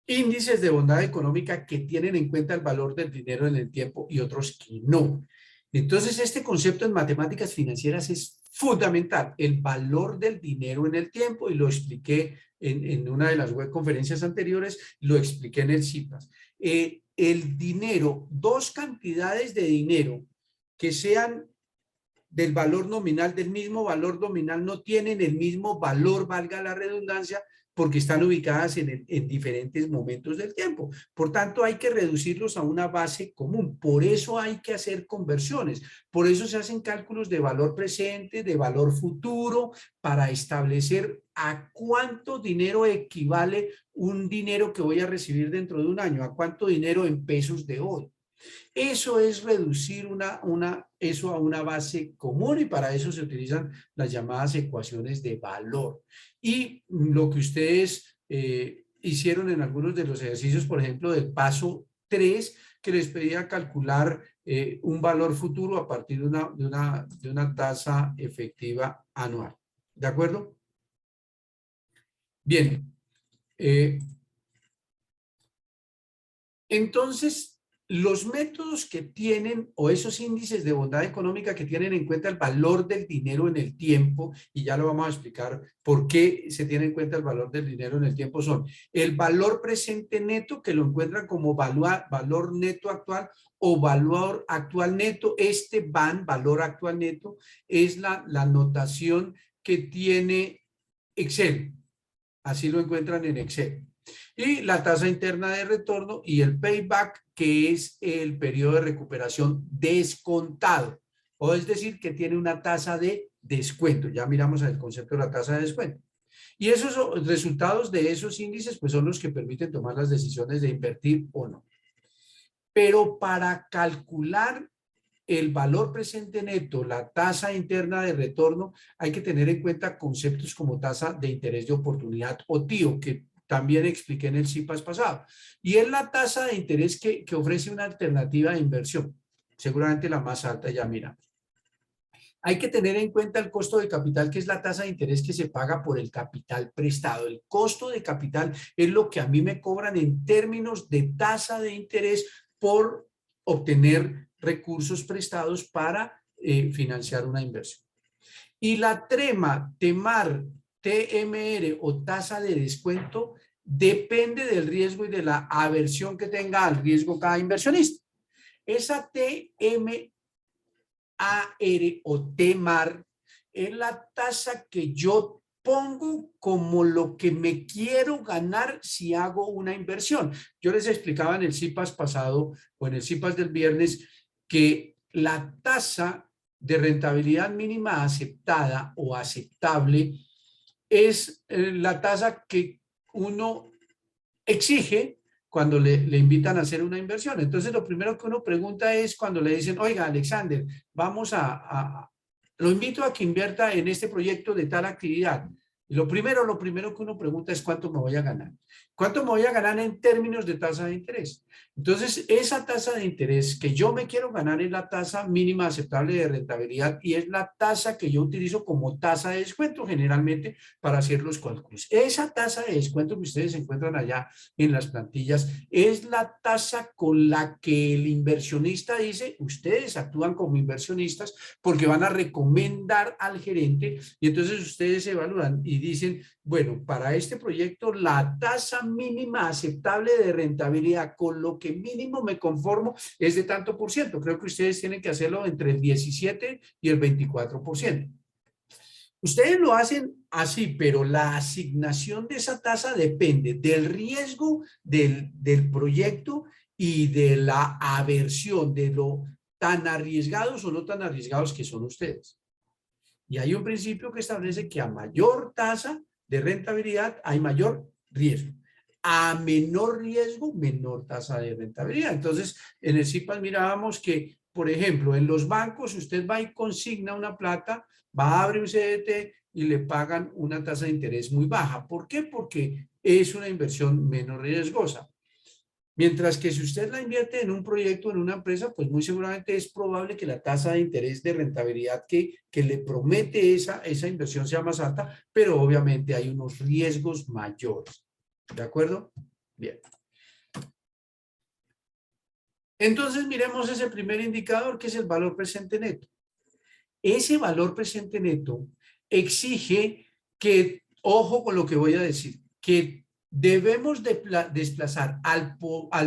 índices de bondad económica que tienen en cuenta el valor del dinero en el tiempo y otros que no. Entonces, este concepto en matemáticas financieras es fundamental, el valor del dinero en el tiempo, y lo expliqué en una de las web conferencias anteriores, lo expliqué en el CIPAS. El dinero, dos cantidades de dinero que sean del valor nominal, del mismo valor nominal, no tienen el mismo valor, valga la redundancia, porque están ubicadas en diferentes momentos del tiempo. Por tanto, hay que reducirlos a una base común. Por eso hay que hacer conversiones. Por eso se hacen cálculos de valor presente, de valor futuro, para establecer a cuánto dinero equivale un dinero que voy a recibir dentro de un año, a cuánto dinero en pesos de hoy. Eso es reducir eso a una base común, y para eso se utilizan las llamadas ecuaciones de valor. Y lo que ustedes hicieron en algunos de los ejercicios, por ejemplo, del paso 3, que les pedía calcular un valor futuro a partir de una tasa efectiva anual. ¿De acuerdo? Bien. Entonces, los métodos que tienen, o esos índices de bondad económica que tienen en cuenta el valor del dinero en el tiempo, y ya lo vamos a explicar por qué se tiene en cuenta el valor del dinero en el tiempo, son el valor presente neto, que lo encuentran como valor neto actual o valor actual neto. Este valor actual neto, es la notación que tiene Excel. Así lo encuentran en Excel. Y la tasa interna de retorno y el payback, que es el periodo de recuperación descontado. O es decir, que tiene una tasa de descuento. Ya miramos el concepto de la tasa de descuento. Y esos resultados de esos índices, pues, son los que permiten tomar las decisiones de invertir o no. Pero para calcular el valor presente neto, la tasa interna de retorno, hay que tener en cuenta conceptos como tasa de interés de oportunidad, o TIO, que también expliqué en el CIPAS pasado. Y es la tasa de interés que ofrece una alternativa de inversión, seguramente la más alta, ya miramos. Hay que tener en cuenta el costo de capital, que es la tasa de interés que se paga por el capital prestado. El costo de capital es lo que a mí me cobran en términos de tasa de interés por obtener recursos prestados para financiar una inversión. Y la TEMAR, TMR o tasa de descuento, depende del riesgo y de la aversión que tenga al riesgo cada inversionista. Esa TMR o TEMAR es la tasa que yo pongo como lo que me quiero ganar si hago una inversión. Yo les explicaba en el CIPAS pasado, o en el CIPAS del viernes, que la tasa de rentabilidad mínima aceptada o aceptable es la tasa que uno exige cuando le invitan a hacer una inversión. Entonces, lo primero que uno pregunta es cuando le dicen: oiga, Alexander, lo invito a que invierta en este proyecto de tal actividad. Lo primero que uno pregunta es: ¿cuánto me voy a ganar? ¿Cuánto me voy a ganar en términos de tasa de interés? Entonces, esa tasa de interés que yo me quiero ganar es la tasa mínima aceptable de rentabilidad, y es la tasa que yo utilizo como tasa de descuento generalmente para hacer los cálculos. Esa tasa de descuento que ustedes encuentran allá en las plantillas es la tasa con la que el inversionista dice: ustedes actúan como inversionistas porque van a recomendar al gerente, y entonces ustedes evalúan y dicen: bueno, para este proyecto la tasa mínima aceptable de rentabilidad, con lo que mínimo me conformo, es de tanto por ciento. Creo que ustedes tienen que hacerlo entre el 17 y el 24%. Ustedes lo hacen así, pero la asignación de esa tasa depende del riesgo del proyecto y de la aversión, de lo tan arriesgados o no tan arriesgados que son ustedes. Y hay un principio que establece que a mayor tasa de rentabilidad hay mayor riesgo. A menor riesgo, menor tasa de rentabilidad. Entonces, en el CIPAS mirábamos que, por ejemplo, en los bancos usted va y consigna una plata, va a abrir un CDT y le pagan una tasa de interés muy baja. ¿Por qué? Porque es una inversión menos riesgosa. Mientras que si usted la invierte en un proyecto, en una empresa, pues muy seguramente es probable que la tasa de interés de rentabilidad que le promete esa inversión sea más alta, pero obviamente hay unos riesgos mayores. ¿De acuerdo? Bien. Entonces miremos ese primer indicador que es el valor presente neto. Ese valor presente neto exige que, ojo con lo que voy a decir, que debemos desplazar al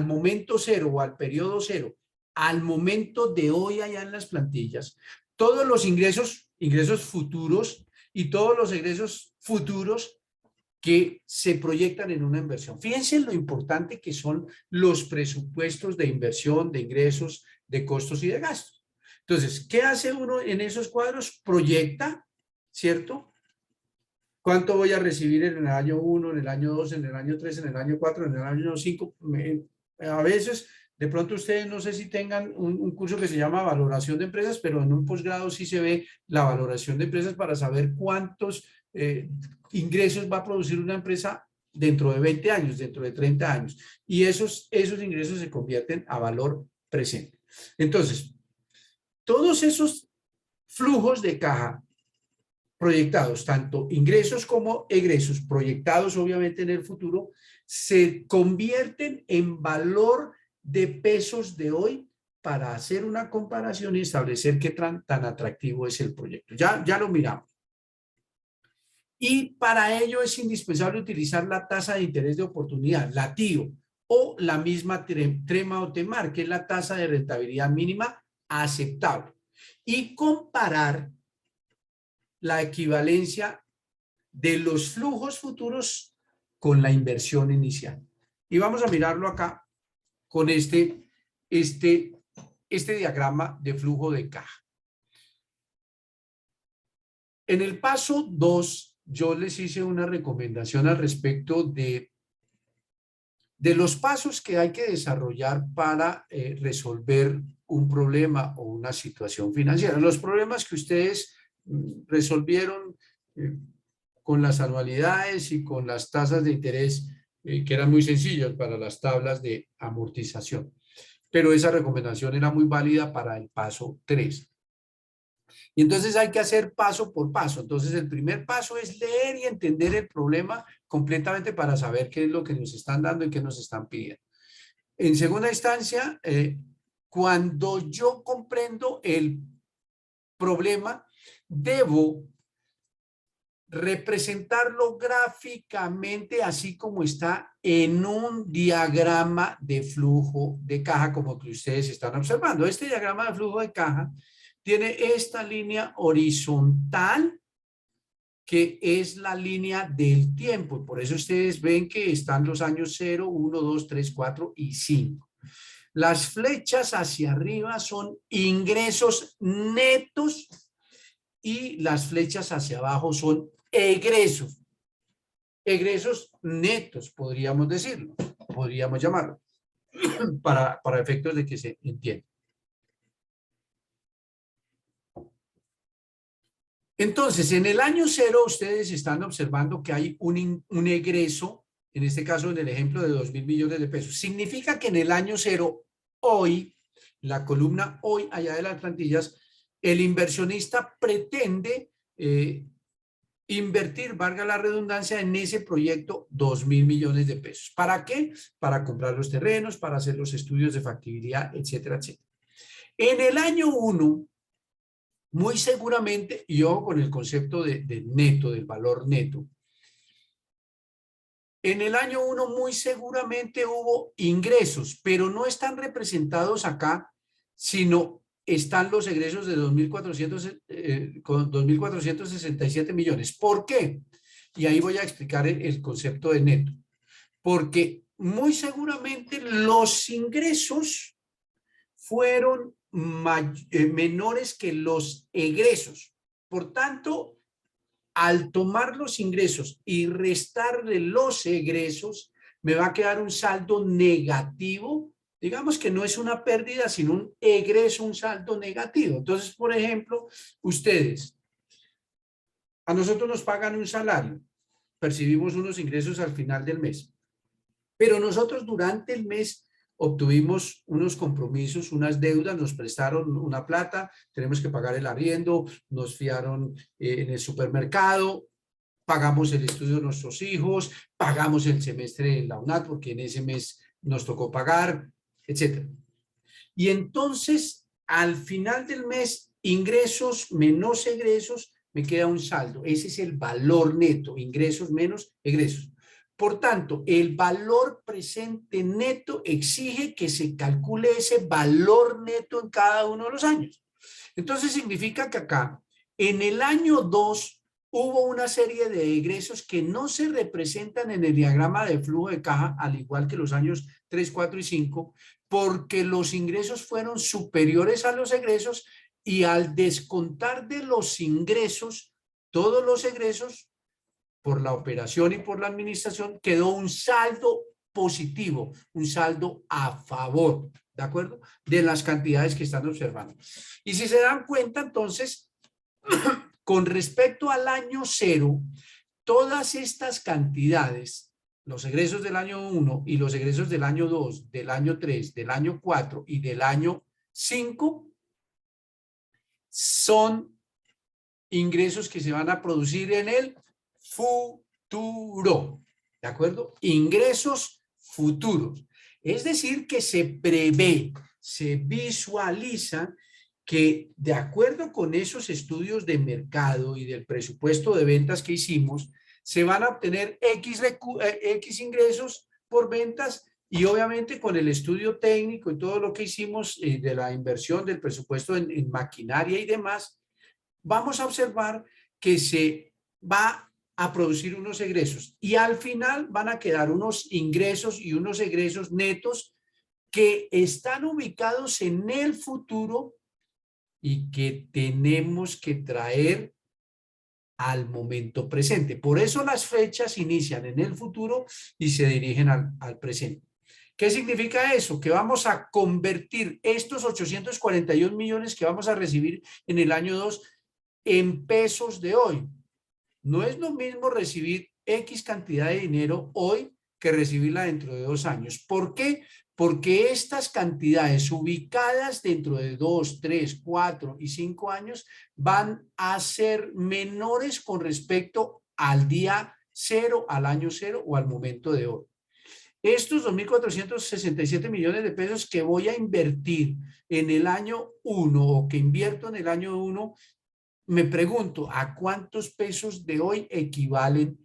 momento cero o al periodo cero, al momento de hoy allá en las plantillas, todos los ingresos futuros y todos los egresos futuros que se proyectan en una inversión. Fíjense lo importante que son los presupuestos de inversión, de ingresos, de costos y de gastos. Entonces, ¿qué hace uno en esos cuadros? Proyecta, ¿cierto? ¿Cuánto voy a recibir en el año 1, en el año 2, en el año 3, en el año 4, en el año 5? A veces, de pronto ustedes no sé si tengan un curso que se llama valoración de empresas, pero en un posgrado sí se ve la valoración de empresas para saber cuántos ingresos va a producir una empresa dentro de 20 años, dentro de 30 años. Y esos ingresos se convierten a valor presente. Entonces, todos esos flujos de caja proyectados, tanto ingresos como egresos, proyectados obviamente en el futuro, se convierten en valor de pesos de hoy para hacer una comparación y establecer qué tan atractivo es el proyecto. Ya lo miramos. Y para ello es indispensable utilizar la tasa de interés de oportunidad, la TIO, o la misma TREMA o TEMAR, que es la tasa de rentabilidad mínima aceptable, y comparar la equivalencia de los flujos futuros con la inversión inicial. Y vamos a mirarlo acá con este diagrama de flujo de caja. En el paso 2, yo les hice una recomendación al respecto de los pasos que hay que desarrollar para resolver un problema o una situación financiera. Los problemas que ustedes resolvieron con las anualidades y con las tasas de interés, que eran muy sencillas para las tablas de amortización. Pero esa recomendación era muy válida para el paso 3. Y entonces hay que hacer paso por paso. Entonces el primer paso es leer y entender el problema completamente para saber qué es lo que nos están dando y qué nos están pidiendo. En segunda instancia, cuando yo comprendo el problema, debo representarlo gráficamente así como está en un diagrama de flujo de caja como que ustedes están observando. Este diagrama de flujo de caja tiene esta línea horizontal que es la línea del tiempo. Y por eso ustedes ven que están los años 0, 1, 2, 3, 4 y 5. Las flechas hacia arriba son ingresos netos y las flechas hacia abajo son egresos. Egresos netos, podríamos decirlo, podríamos llamarlo, para efectos de que se entienda. Entonces, en el año 0, ustedes están observando que hay un egreso, en este caso en el ejemplo de 2.000 millones de pesos. Significa que en el año 0, hoy, la columna hoy allá de las plantillas, el inversionista pretende invertir, valga la redundancia, en ese proyecto 2.000 millones de pesos. ¿Para qué? Para comprar los terrenos, para hacer los estudios de factibilidad, etcétera, etcétera. En el año 1, muy seguramente, y ojo con el concepto de neto, del valor neto, en el año 1 muy seguramente hubo ingresos, pero no están representados acá, sino están los egresos de 2.467 millones. ¿Por qué? Y ahí voy a explicar el concepto de neto. Porque muy seguramente los ingresos fueron menores que los egresos. Por tanto, al tomar los ingresos y restarle los egresos, me va a quedar un saldo negativo. Digamos que no es una pérdida, sino un egreso, un saldo negativo. Entonces, por ejemplo, ustedes, a nosotros nos pagan un salario, percibimos unos ingresos al final del mes, pero nosotros durante el mes obtuvimos unos compromisos, unas deudas, nos prestaron una plata, tenemos que pagar el arriendo, nos fiaron en el supermercado, pagamos el estudio de nuestros hijos, pagamos el semestre en la UNAD porque en ese mes nos tocó pagar, etc. Y entonces, al final del mes, ingresos menos egresos, me queda un saldo. Ese es el valor neto, ingresos menos egresos. Por tanto, el valor presente neto exige que se calcule ese valor neto en cada uno de los años. Entonces, significa que acá, en el año 2, hubo una serie de egresos que no se representan en el diagrama de flujo de caja, al igual que los años 3, 4 y 5, porque los ingresos fueron superiores a los egresos y al descontar de los ingresos, todos los egresos, por la operación y por la administración, quedó un saldo positivo, un saldo a favor, ¿de acuerdo? De las cantidades que están observando. Y si se dan cuenta, entonces, con respecto al año 0, todas estas cantidades, los egresos del año 1 y los egresos del año 2, del año 3, del año 4 y del año 5, son ingresos que se van a producir en el futuro, ¿de acuerdo? Ingresos futuros. Es decir, que se prevé, se visualiza que de acuerdo con esos estudios de mercado y del presupuesto de ventas que hicimos, se van a obtener X ingresos por ventas y obviamente con el estudio técnico y todo lo que hicimos de la inversión del presupuesto en maquinaria y demás, vamos a observar que se va a producir unos egresos y al final van a quedar unos ingresos y unos egresos netos que están ubicados en el futuro y que tenemos que traer al momento presente. Por eso las fechas inician en el futuro y se dirigen al presente. ¿Qué significa eso? Que vamos a convertir estos 841 millones que vamos a recibir en el año 2 en pesos de hoy. No es lo mismo recibir X cantidad de dinero hoy que recibirla dentro de 2 años. ¿Por qué? Porque estas cantidades ubicadas dentro de 2, 3, 4 y 5 años van a ser menores con respecto al día 0, al año 0 o al momento de hoy. Estos 2.467 millones de pesos que voy a invertir en el año 1 o que invierto en el año 1, me pregunto, ¿a cuántos pesos de hoy equivalen?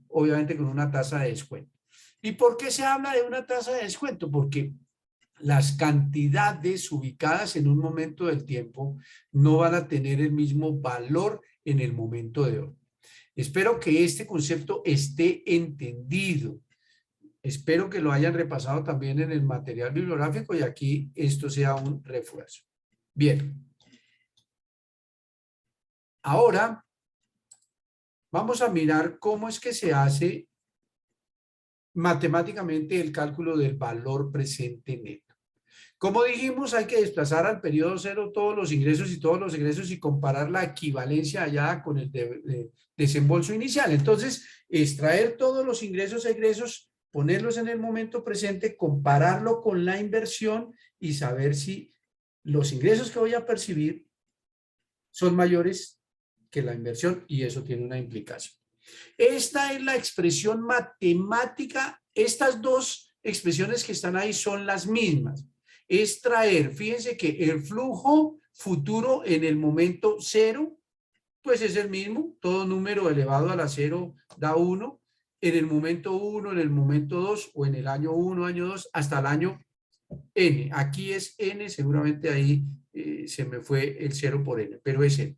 Obviamente con una tasa de descuento. ¿Y por qué se habla de una tasa de descuento? Porque las cantidades ubicadas en un momento del tiempo no van a tener el mismo valor en el momento de hoy. Espero que este concepto esté entendido. Espero que lo hayan repasado también en el material bibliográfico y aquí esto sea un refuerzo. Bien. Ahora vamos a mirar cómo es que se hace matemáticamente el cálculo del valor presente neto. Como dijimos, hay que desplazar al periodo 0 todos los ingresos y todos los egresos y comparar la equivalencia allá con el desembolso inicial. Entonces, extraer todos los ingresos e egresos, ponerlos en el momento presente, compararlo con la inversión y saber si los ingresos que voy a percibir son mayores que la inversión y eso tiene una implicación. Esta es la expresión matemática. Estas dos expresiones que están ahí son las mismas. Es traer, fíjense que el flujo futuro en el momento 0, pues es el mismo. Todo número elevado a la 0 da 1. En el momento 1, en el momento 2 o en el año 1, año 2, hasta el año n. Aquí es n, seguramente ahí se me fue el 0 por n, pero es n.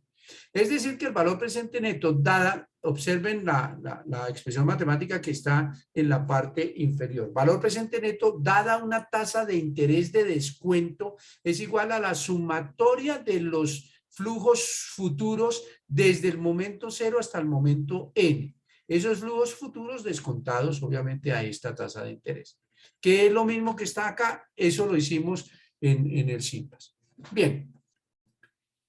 Es decir, que el valor presente neto, dada, observen la expresión matemática que está en la parte inferior. Valor presente neto, dada una tasa de interés de descuento, es igual a la sumatoria de los flujos futuros desde el momento 0 hasta el momento n. Esos flujos futuros descontados, obviamente, a esta tasa de interés. Que es lo mismo que está acá, eso lo hicimos en el SIMPAS. Bien.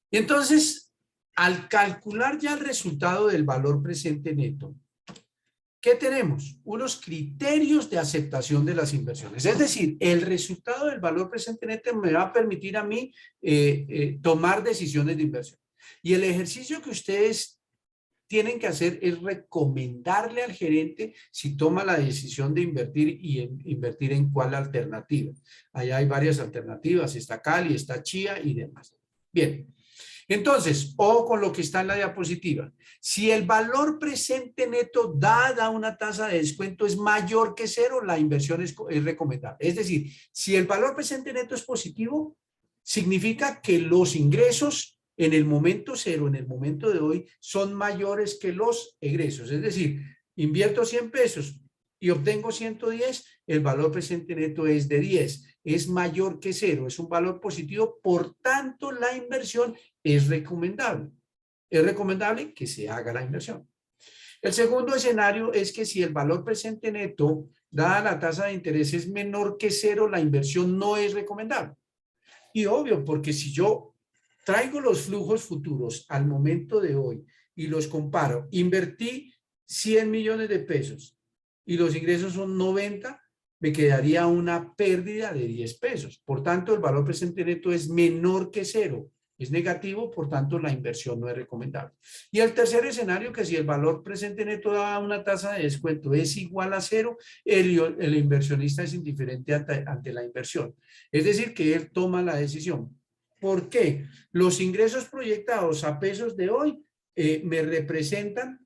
Y entonces, al calcular ya el resultado del valor presente neto, ¿qué tenemos? Unos criterios de aceptación de las inversiones. Es decir, el resultado del valor presente neto me va a permitir a mí tomar decisiones de inversión. Y el ejercicio que ustedes tienen que hacer es recomendarle al gerente si toma la decisión de invertir y invertir en cuál alternativa. Allá hay varias alternativas, está Cali, está Chía y demás. Bien. Entonces, ojo con lo que está en la diapositiva. Si el valor presente neto dada una tasa de descuento es mayor que cero, la inversión es recomendable. Es decir, si el valor presente neto es positivo, significa que los ingresos en el momento cero, en el momento de hoy, son mayores que los egresos. Es decir, invierto 100 pesos y obtengo 110, el valor presente neto es de 10. Es mayor que cero, es un valor positivo, por tanto la inversión es recomendable. Es recomendable que se haga la inversión. El segundo escenario es que si el valor presente neto, dada la tasa de interés, es menor que cero, la inversión no es recomendable. Y obvio, porque si yo traigo los flujos futuros al momento de hoy y los comparo, invertí 100 millones de pesos y los ingresos son 90, me quedaría una pérdida de 10 pesos. Por tanto, el valor presente neto es menor que cero. Es negativo, por tanto, la inversión no es recomendable. Y el tercer escenario, que si el valor presente neto da una tasa de descuento es igual a cero, el inversionista es indiferente ante la inversión. Es decir, que él toma la decisión. ¿Por qué? Los ingresos proyectados a pesos de hoy me representan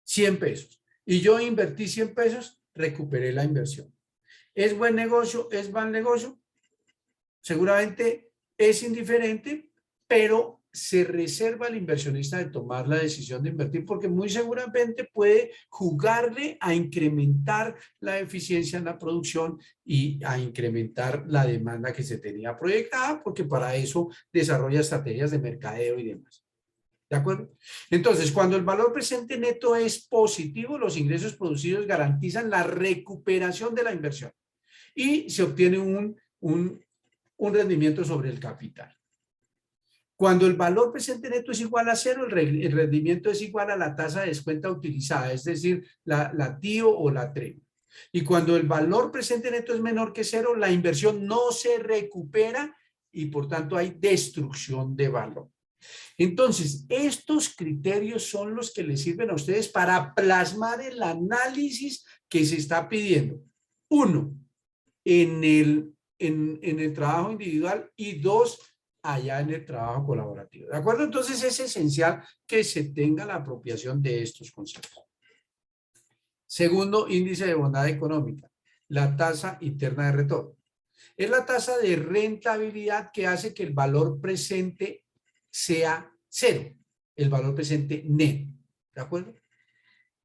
100 pesos. Y yo invertí 100 pesos, recuperé la inversión. ¿Es buen negocio? ¿Es mal negocio? Seguramente es indiferente, pero se reserva al inversionista de tomar la decisión de invertir porque muy seguramente puede jugarle a incrementar la eficiencia en la producción y a incrementar la demanda que se tenía proyectada, porque para eso desarrolla estrategias de mercadeo y demás. ¿De acuerdo? Entonces, cuando el valor presente neto es positivo, los ingresos producidos garantizan la recuperación de la inversión y se obtiene un rendimiento sobre el capital. Cuando el valor presente neto es igual a cero, el rendimiento es igual a la tasa de descuento utilizada, es decir, la TIO o la TREM. Y cuando el valor presente neto es menor que cero, la inversión no se recupera y por tanto hay destrucción de valor. Entonces, estos criterios son los que les sirven a ustedes para plasmar el análisis que se está pidiendo. Uno, en el trabajo individual y dos, allá en el trabajo colaborativo. ¿De acuerdo? Entonces es esencial que se tenga la apropiación de estos conceptos. Segundo índice de bondad económica, la tasa interna de retorno. Es la tasa de rentabilidad que hace que el valor presente sea cero, el valor presente neto. ¿De acuerdo?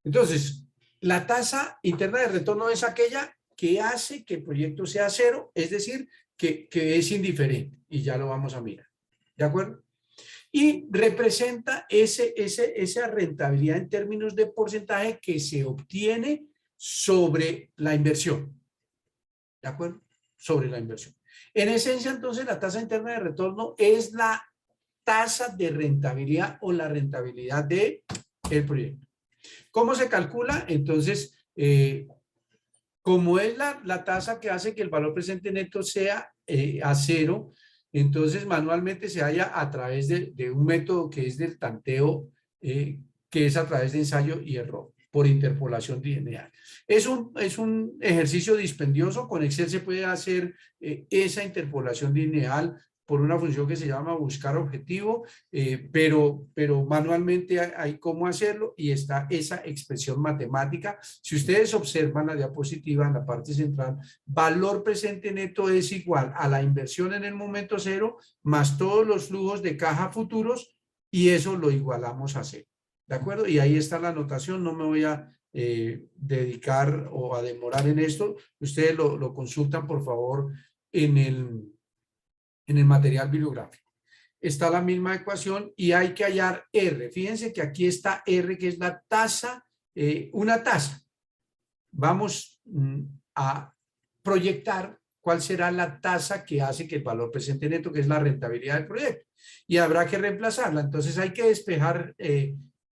Entonces, la tasa interna de retorno es aquella que hace que el proyecto sea cero, es decir, que es indiferente, y ya lo vamos a mirar. ¿De acuerdo? Y representa esa rentabilidad en términos de porcentaje que se obtiene sobre la inversión. ¿De acuerdo? Sobre la inversión. En esencia, entonces, la tasa interna de retorno es la tasa de rentabilidad o la rentabilidad del proyecto. ¿Cómo se calcula? Entonces, como es la tasa que hace que el valor presente neto sea a cero, entonces manualmente se halla a través de un método que es del tanteo, que es a través de ensayo y error, por interpolación lineal. Es un ejercicio dispendioso, con Excel se puede hacer esa interpolación lineal por una función que se llama buscar objetivo, pero manualmente hay cómo hacerlo y está esa expresión matemática. Si ustedes observan la diapositiva en la parte central, valor presente neto es igual a la inversión en el momento cero más todos los flujos de caja futuros y eso lo igualamos a cero. ¿De acuerdo? Y ahí está la anotación, no me voy a dedicar o a demorar en esto. Ustedes lo consultan, por favor, en el material bibliográfico. Está la misma ecuación y hay que hallar R. Fíjense que aquí está R, que es la tasa, una tasa. Vamos a proyectar cuál será la tasa que hace que el valor presente neto, que es la rentabilidad del proyecto. Y habrá que reemplazarla. Entonces hay que despejar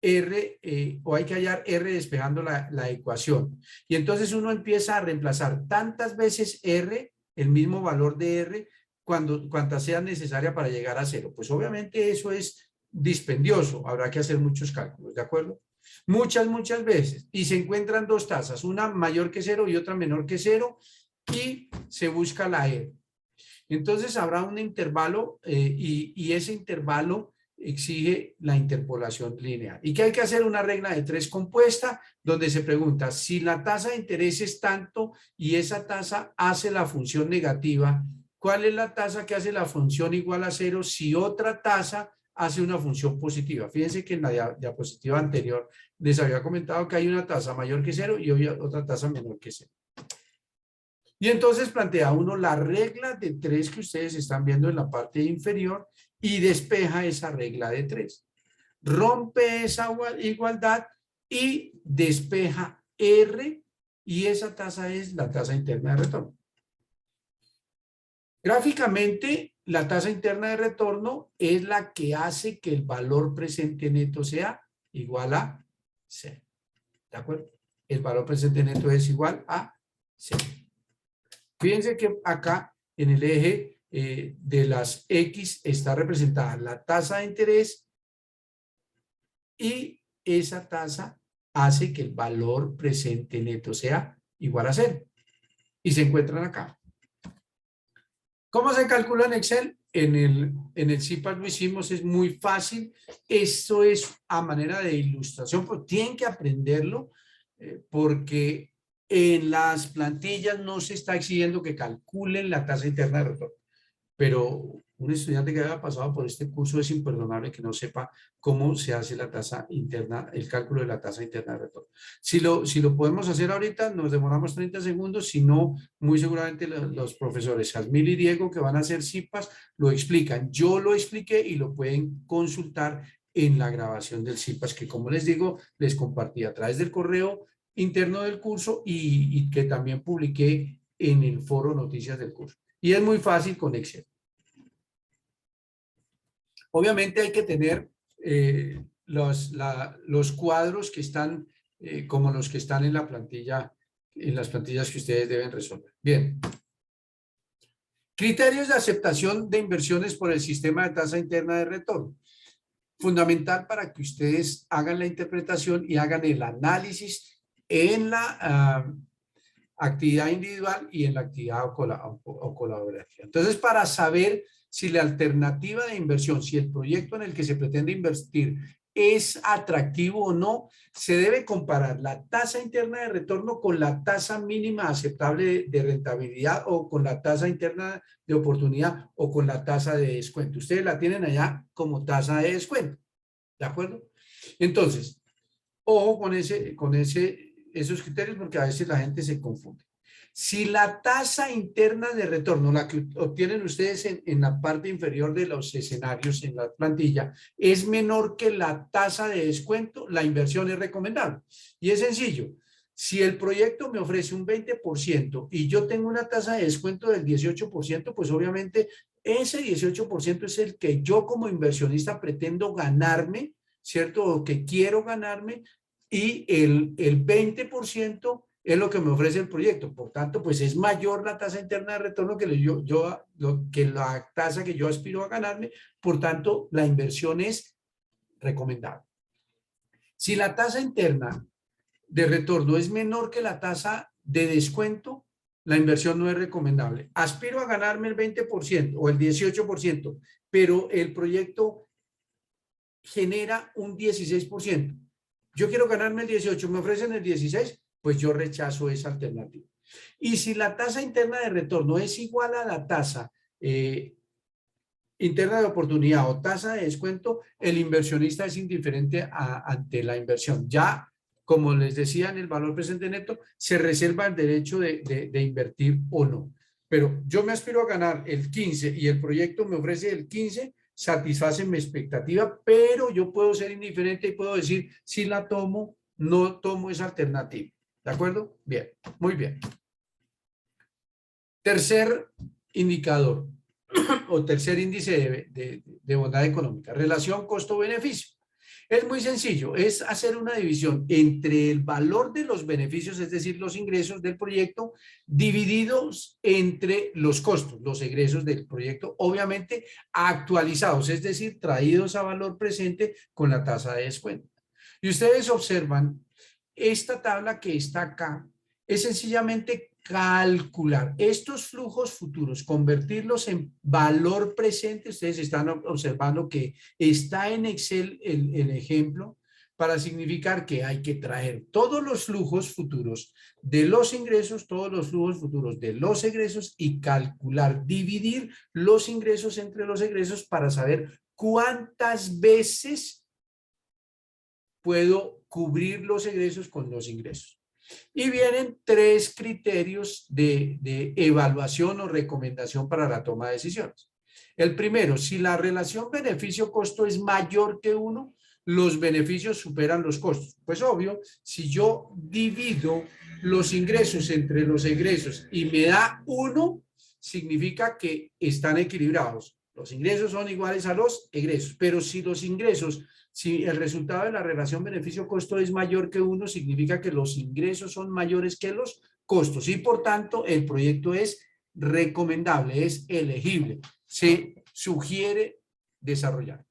R, o hay que hallar R despejando la ecuación. Y entonces uno empieza a reemplazar tantas veces R, el mismo valor de R, cuantas sea necesaria para llegar a cero. Pues obviamente eso es dispendioso, habrá que hacer muchos cálculos, ¿de acuerdo? Muchas veces. Y se encuentran dos tasas, una mayor que cero y otra menor que cero, y se busca la R. Entonces habrá un intervalo y ese intervalo exige la interpolación lineal. ¿Y qué hay que hacer? Una regla de tres compuesta donde se pregunta si la tasa de interés es tanto y esa tasa hace la función negativa, ¿cuál es la tasa que hace la función igual a cero si otra tasa hace una función positiva? Fíjense que en la diapositiva anterior les había comentado que hay una tasa mayor que cero y otra tasa menor que cero. Y entonces plantea uno la regla de tres que ustedes están viendo en la parte inferior y despeja esa regla de tres. Rompe esa igualdad y despeja R, y esa tasa es la tasa interna de retorno. Gráficamente, la tasa interna de retorno es la que hace que el valor presente neto sea igual a 0. ¿De acuerdo? El valor presente neto es igual a 0. Fíjense que acá en el eje de las X está representada la tasa de interés y esa tasa hace que el valor presente neto sea igual a 0. Y se encuentran acá. ¿Cómo se calcula en Excel? En el CIPAS lo hicimos, es muy fácil. Esto es a manera de ilustración, pero tienen que aprenderlo porque en las plantillas no se está exigiendo que calculen la tasa interna de retorno. Pero un estudiante que haya pasado por este curso es imperdonable que no sepa cómo se hace la tasa interna, el cálculo de la tasa interna de retorno. Si lo podemos hacer ahorita, nos demoramos 30 segundos, si no, muy seguramente los profesores Jasmine y Diego, que van a hacer CIPAS, lo explican. Yo lo expliqué y lo pueden consultar en la grabación del CIPAS, que como les digo, les compartí a través del correo interno del curso y que también publiqué en el foro noticias del curso. Y es muy fácil con Excel. Obviamente hay que tener los cuadros que están como los que están en la plantilla, en las plantillas que ustedes deben resolver. Bien. Criterios de aceptación de inversiones por el sistema de tasa interna de retorno. Fundamental para que ustedes hagan la interpretación y hagan el análisis en la actividad individual y en la actividad o colaborativa. Entonces, para saber si la alternativa de inversión, si el proyecto en el que se pretende invertir es atractivo o no, se debe comparar la tasa interna de retorno con la tasa mínima aceptable de rentabilidad o con la tasa interna de oportunidad o con la tasa de descuento. Ustedes la tienen allá como tasa de descuento. ¿De acuerdo? Entonces, ojo con esos criterios porque a veces la gente se confunde. Si la tasa interna de retorno, la que obtienen ustedes en la parte inferior de los escenarios en la plantilla, es menor que la tasa de descuento, la inversión es recomendable. Y es sencillo. Si el proyecto me ofrece un 20% y yo tengo una tasa de descuento del 18%, pues obviamente ese 18% es el que yo como inversionista pretendo ganarme, ¿cierto? O que quiero ganarme, y el 20% es lo que me ofrece el proyecto. Por tanto, pues es mayor la tasa interna de retorno que que la tasa que yo aspiro a ganarme. Por tanto, la inversión es recomendable. Si la tasa interna de retorno es menor que la tasa de descuento, la inversión no es recomendable. Aspiro a ganarme el 20% o el 18%, pero el proyecto genera un 16%. Yo quiero ganarme el 18, me ofrecen el 16, pues yo rechazo esa alternativa. Y si la tasa interna de retorno es igual a la tasa interna de oportunidad o tasa de descuento, el inversionista es indiferente ante la inversión. Ya, como les decía, en el valor presente neto, se reserva el derecho de invertir o no. Pero yo me aspiro a ganar el 15 y el proyecto me ofrece el 15, satisface mi expectativa, pero yo puedo ser indiferente y puedo decir si la tomo, no tomo esa alternativa. ¿De acuerdo? Bien, muy bien. Tercer indicador o tercer índice de bondad económica, relación costo-beneficio. Es muy sencillo, es hacer una división entre el valor de los beneficios, es decir, los ingresos del proyecto, divididos entre los costos, los egresos del proyecto, obviamente actualizados, es decir, traídos a valor presente con la tasa de descuento. Y ustedes observan, esta tabla que está acá es sencillamente calcular estos flujos futuros, convertirlos en valor presente. Ustedes están observando que está en Excel el ejemplo para significar que hay que traer todos los flujos futuros de los ingresos, todos los flujos futuros de los egresos y calcular, dividir los ingresos entre los egresos para saber cuántas veces puedo cubrir los egresos con los ingresos. Y vienen 3 criterios de evaluación o recomendación para la toma de decisiones. El primero, si la relación beneficio-costo es mayor que 1, los beneficios superan los costos. Pues obvio, si yo divido los ingresos entre los egresos y me da 1, significa que están equilibrados. Los ingresos son iguales a los egresos, pero si los ingresos, si el resultado de la relación beneficio-costo es mayor que 1, significa que los ingresos son mayores que los costos y por tanto el proyecto es recomendable, es elegible, se sugiere desarrollar.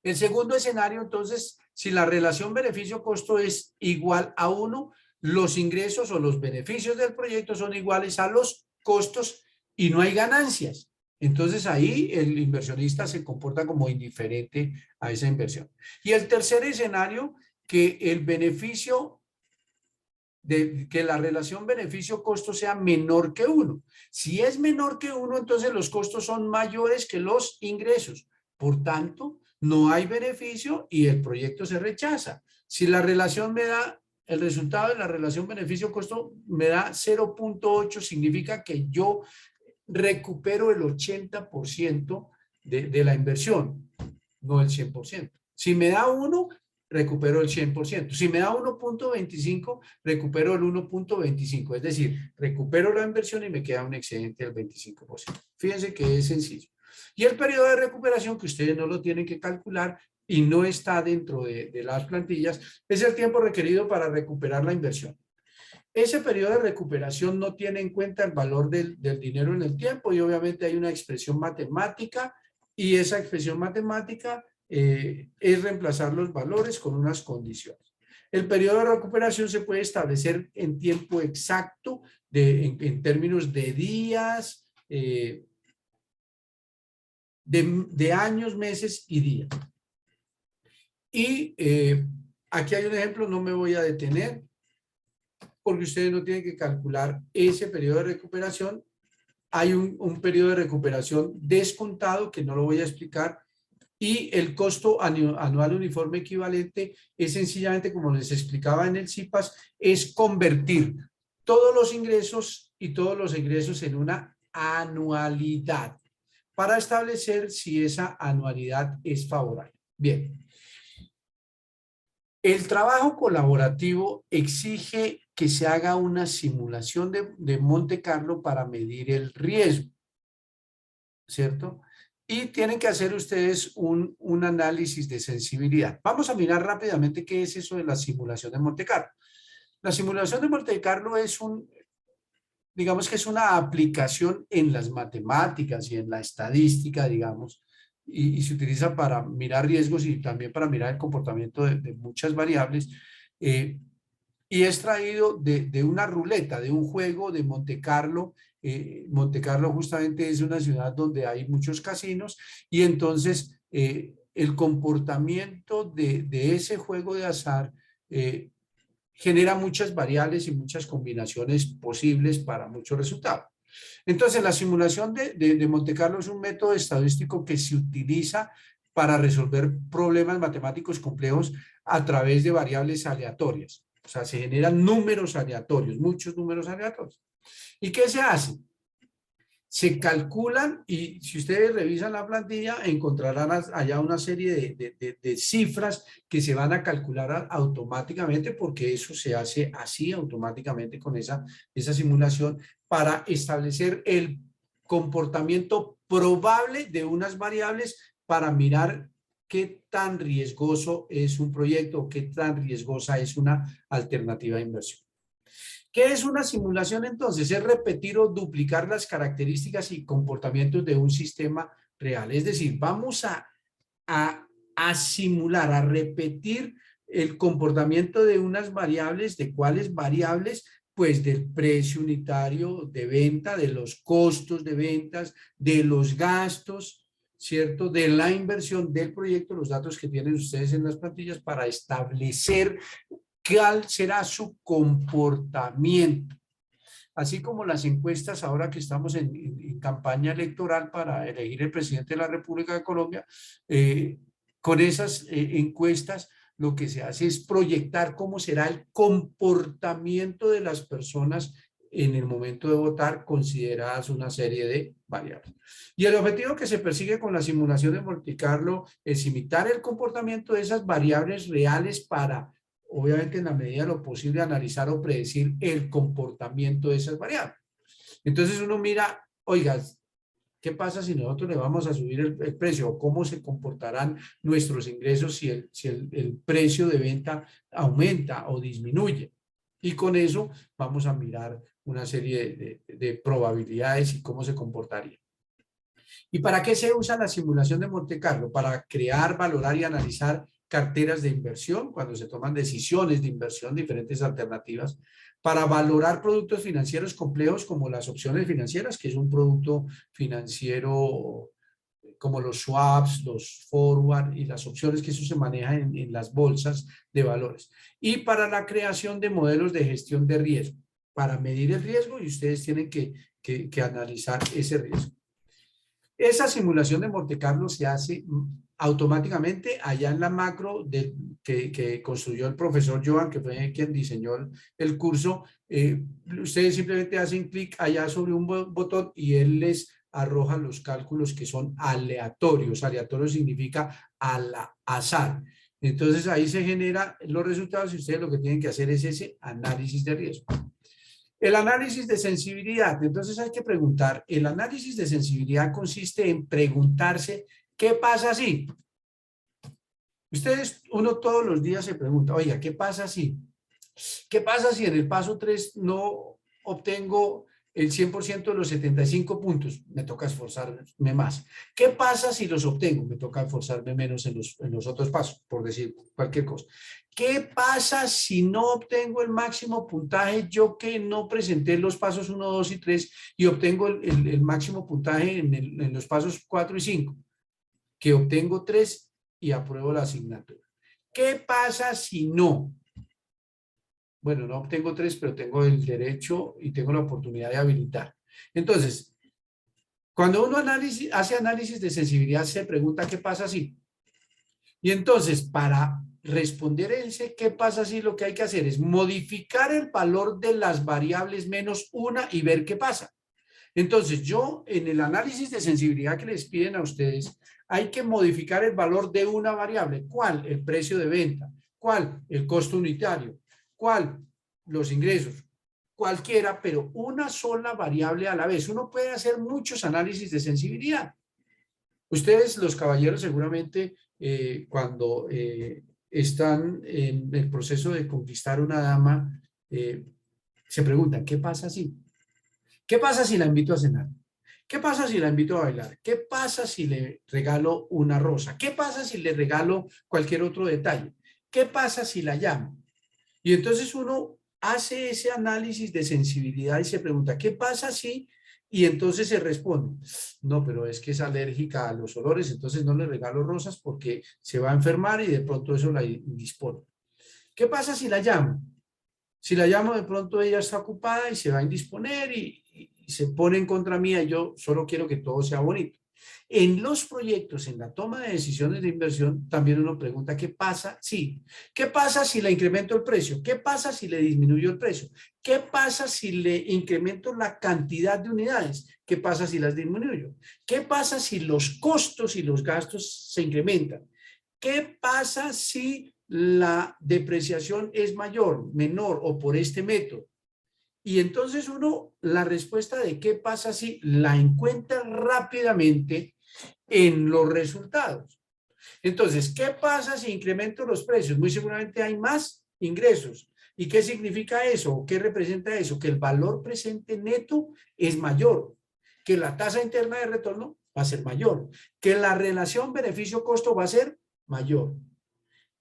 El segundo escenario, entonces, si la relación beneficio-costo es igual a 1, los ingresos o los beneficios del proyecto son iguales a los costos y no hay ganancias. Entonces ahí el inversionista se comporta como indiferente a esa inversión. Y el tercer escenario, que el beneficio, que la relación beneficio-costo sea menor que 1. Si es menor que 1, entonces los costos son mayores que los ingresos. Por tanto, no hay beneficio y el proyecto se rechaza. Si la relación me da, el resultado de la relación beneficio-costo me da 0.8, significa que yo recupero el 80% de la inversión, no el 100%. Si me da 1, recupero el 100%. Si me da 1.25, recupero el 1.25. Es decir, recupero la inversión y me queda un excedente del 25%. Fíjense que es sencillo. Y el periodo de recuperación, que ustedes no lo tienen que calcular y no está dentro de las plantillas, es el tiempo requerido para recuperar la inversión. Ese periodo de recuperación no tiene en cuenta el valor del dinero en el tiempo y obviamente hay una expresión matemática y esa expresión matemática es reemplazar los valores con unas condiciones. El periodo de recuperación se puede establecer en tiempo exacto, en términos de días, de años, meses y días. Y aquí hay un ejemplo, no me voy a detener, porque ustedes no tienen que calcular ese periodo de recuperación. Hay un periodo de recuperación descontado que no lo voy a explicar y el costo anual uniforme equivalente es sencillamente, como les explicaba en el CIPAS, es convertir todos los ingresos y todos los egresos en una anualidad para establecer si esa anualidad es favorable. Bien. El trabajo colaborativo exige que se haga una simulación de Monte Carlo para medir el riesgo, ¿cierto? Y tienen que hacer ustedes un análisis de sensibilidad. Vamos a mirar rápidamente qué es eso de la simulación de Monte Carlo. La simulación de Monte Carlo es digamos que es una aplicación en las matemáticas y en la estadística, digamos, y se utiliza para mirar riesgos y también para mirar el comportamiento de muchas variables. Y es traído de una ruleta, de un juego de Monte Carlo. Monte Carlo justamente es una ciudad donde hay muchos casinos y entonces el comportamiento de ese juego de azar genera muchas variables y muchas combinaciones posibles para muchos resultados. Entonces, la simulación de Monte Carlo es un método estadístico que se utiliza para resolver problemas matemáticos complejos a través de variables aleatorias. O sea, se generan números aleatorios, muchos números aleatorios. ¿Y qué se hace? Se calculan y si ustedes revisan la plantilla encontrarán allá una serie de cifras que se van a calcular automáticamente porque eso se hace así automáticamente con esa simulación para establecer el comportamiento probable de unas variables para mirar qué tan riesgoso es un proyecto o qué tan riesgosa es una alternativa de inversión. ¿Qué es una simulación entonces? Es repetir o duplicar las características y comportamientos de un sistema real. Es decir, vamos a simular, a repetir el comportamiento de unas variables. ¿De cuáles variables? Pues del precio unitario de venta, de los costos de ventas, de los gastos, ¿cierto? De la inversión del proyecto, los datos que tienen ustedes en las plantillas para establecer cuál será su comportamiento. Así como las encuestas ahora que estamos en campaña electoral para elegir el presidente de la República de Colombia, con esas encuestas lo que se hace es proyectar cómo será el comportamiento de las personas en el momento de votar, consideradas una serie de variables. Y el objetivo que se persigue con la simulación de Monte Carlo es imitar el comportamiento de esas variables reales para, obviamente en la medida de lo posible, analizar o predecir el comportamiento de esas variables. Entonces uno mira, oiga, ¿qué pasa si nosotros le vamos a subir el precio? ¿Cómo se comportarán nuestros ingresos si el precio de venta aumenta o disminuye? Y con eso vamos a mirar una serie de probabilidades y cómo se comportaría. ¿Y para qué se usa la simulación de Monte Carlo? Para crear, valorar y analizar carteras de inversión, cuando se toman decisiones de inversión, diferentes alternativas, para valorar productos financieros complejos como las opciones financieras, que es un producto financiero como los swaps, los forward y las opciones que eso se maneja en las bolsas de valores. Y para la creación de modelos de gestión de riesgo, para medir el riesgo y ustedes tienen que analizar ese riesgo. Esa simulación de Monte Carlo se hace automáticamente allá en la macro que construyó el profesor Joan, que fue quien diseñó el curso. Ustedes simplemente hacen clic allá sobre un botón y él les arroja los cálculos que son aleatorios. Aleatorio significa al azar. Entonces ahí se generan los resultados y ustedes lo que tienen que hacer es ese análisis de riesgo. El análisis de sensibilidad. Entonces hay que preguntar, el análisis de sensibilidad consiste en preguntarse, ¿qué pasa si? Ustedes, uno todos los días se pregunta, oiga, ¿qué pasa si? ¿Qué pasa si en el paso 3 no obtengo el 100% de los 75 puntos? Me toca esforzarme más. ¿Qué pasa si los obtengo? Me toca esforzarme menos en los otros pasos, por decir cualquier cosa. ¿Qué pasa si no obtengo el máximo puntaje? Yo que no presenté los pasos 1, 2 y 3 y obtengo el máximo puntaje en los pasos 4 y 5, que obtengo 3 y apruebo la asignatura. ¿Qué pasa si no? Bueno, no obtengo 3, pero tengo el derecho y tengo la oportunidad de habilitar. Entonces, cuando uno hace análisis de sensibilidad, se pregunta qué pasa si. Y entonces, para responder ese qué pasa si, lo que hay que hacer es modificar el valor de las variables menos una y ver qué pasa. Entonces, yo en el análisis de sensibilidad que les piden a ustedes, hay que modificar el valor de una variable. ¿Cuál? El precio de venta. ¿Cuál? El costo unitario. ¿Cuál? Los ingresos. Cualquiera, pero una sola variable a la vez. Uno puede hacer muchos análisis de sensibilidad. Ustedes, los caballeros, seguramente cuando están en el proceso de conquistar una dama, se preguntan, ¿qué pasa si? ¿Qué pasa si la invito a cenar? ¿Qué pasa si la invito a bailar? ¿Qué pasa si le regalo una rosa? ¿Qué pasa si le regalo cualquier otro detalle? ¿Qué pasa si la llamo? Y entonces uno hace ese análisis de sensibilidad y se pregunta, ¿qué pasa si? Y entonces se responde, no, pero es que es alérgica a los olores, entonces no le regalo rosas porque se va a enfermar y de pronto eso la indispone. ¿Qué pasa si la llamo? Si la llamo, de pronto ella está ocupada y se va a indisponer y se pone en contra mía y yo solo quiero que todo sea bonito. En los proyectos, en la toma de decisiones de inversión, también uno pregunta, ¿qué pasa? Sí. ¿Qué pasa si le incremento el precio? ¿Qué pasa si le disminuyo el precio? ¿Qué pasa si le incremento la cantidad de unidades? ¿Qué pasa si las disminuyo? ¿Qué pasa si los costos y los gastos se incrementan? ¿Qué pasa si la depreciación es mayor, menor o por este método? Y entonces uno, la respuesta de qué pasa si la encuentra rápidamente en los resultados. Entonces, ¿qué pasa si incremento los precios? Muy seguramente hay más ingresos. ¿Y qué significa eso? ¿Qué representa eso? Que el valor presente neto es mayor, que la tasa interna de retorno va a ser mayor, que la relación beneficio-costo va a ser mayor.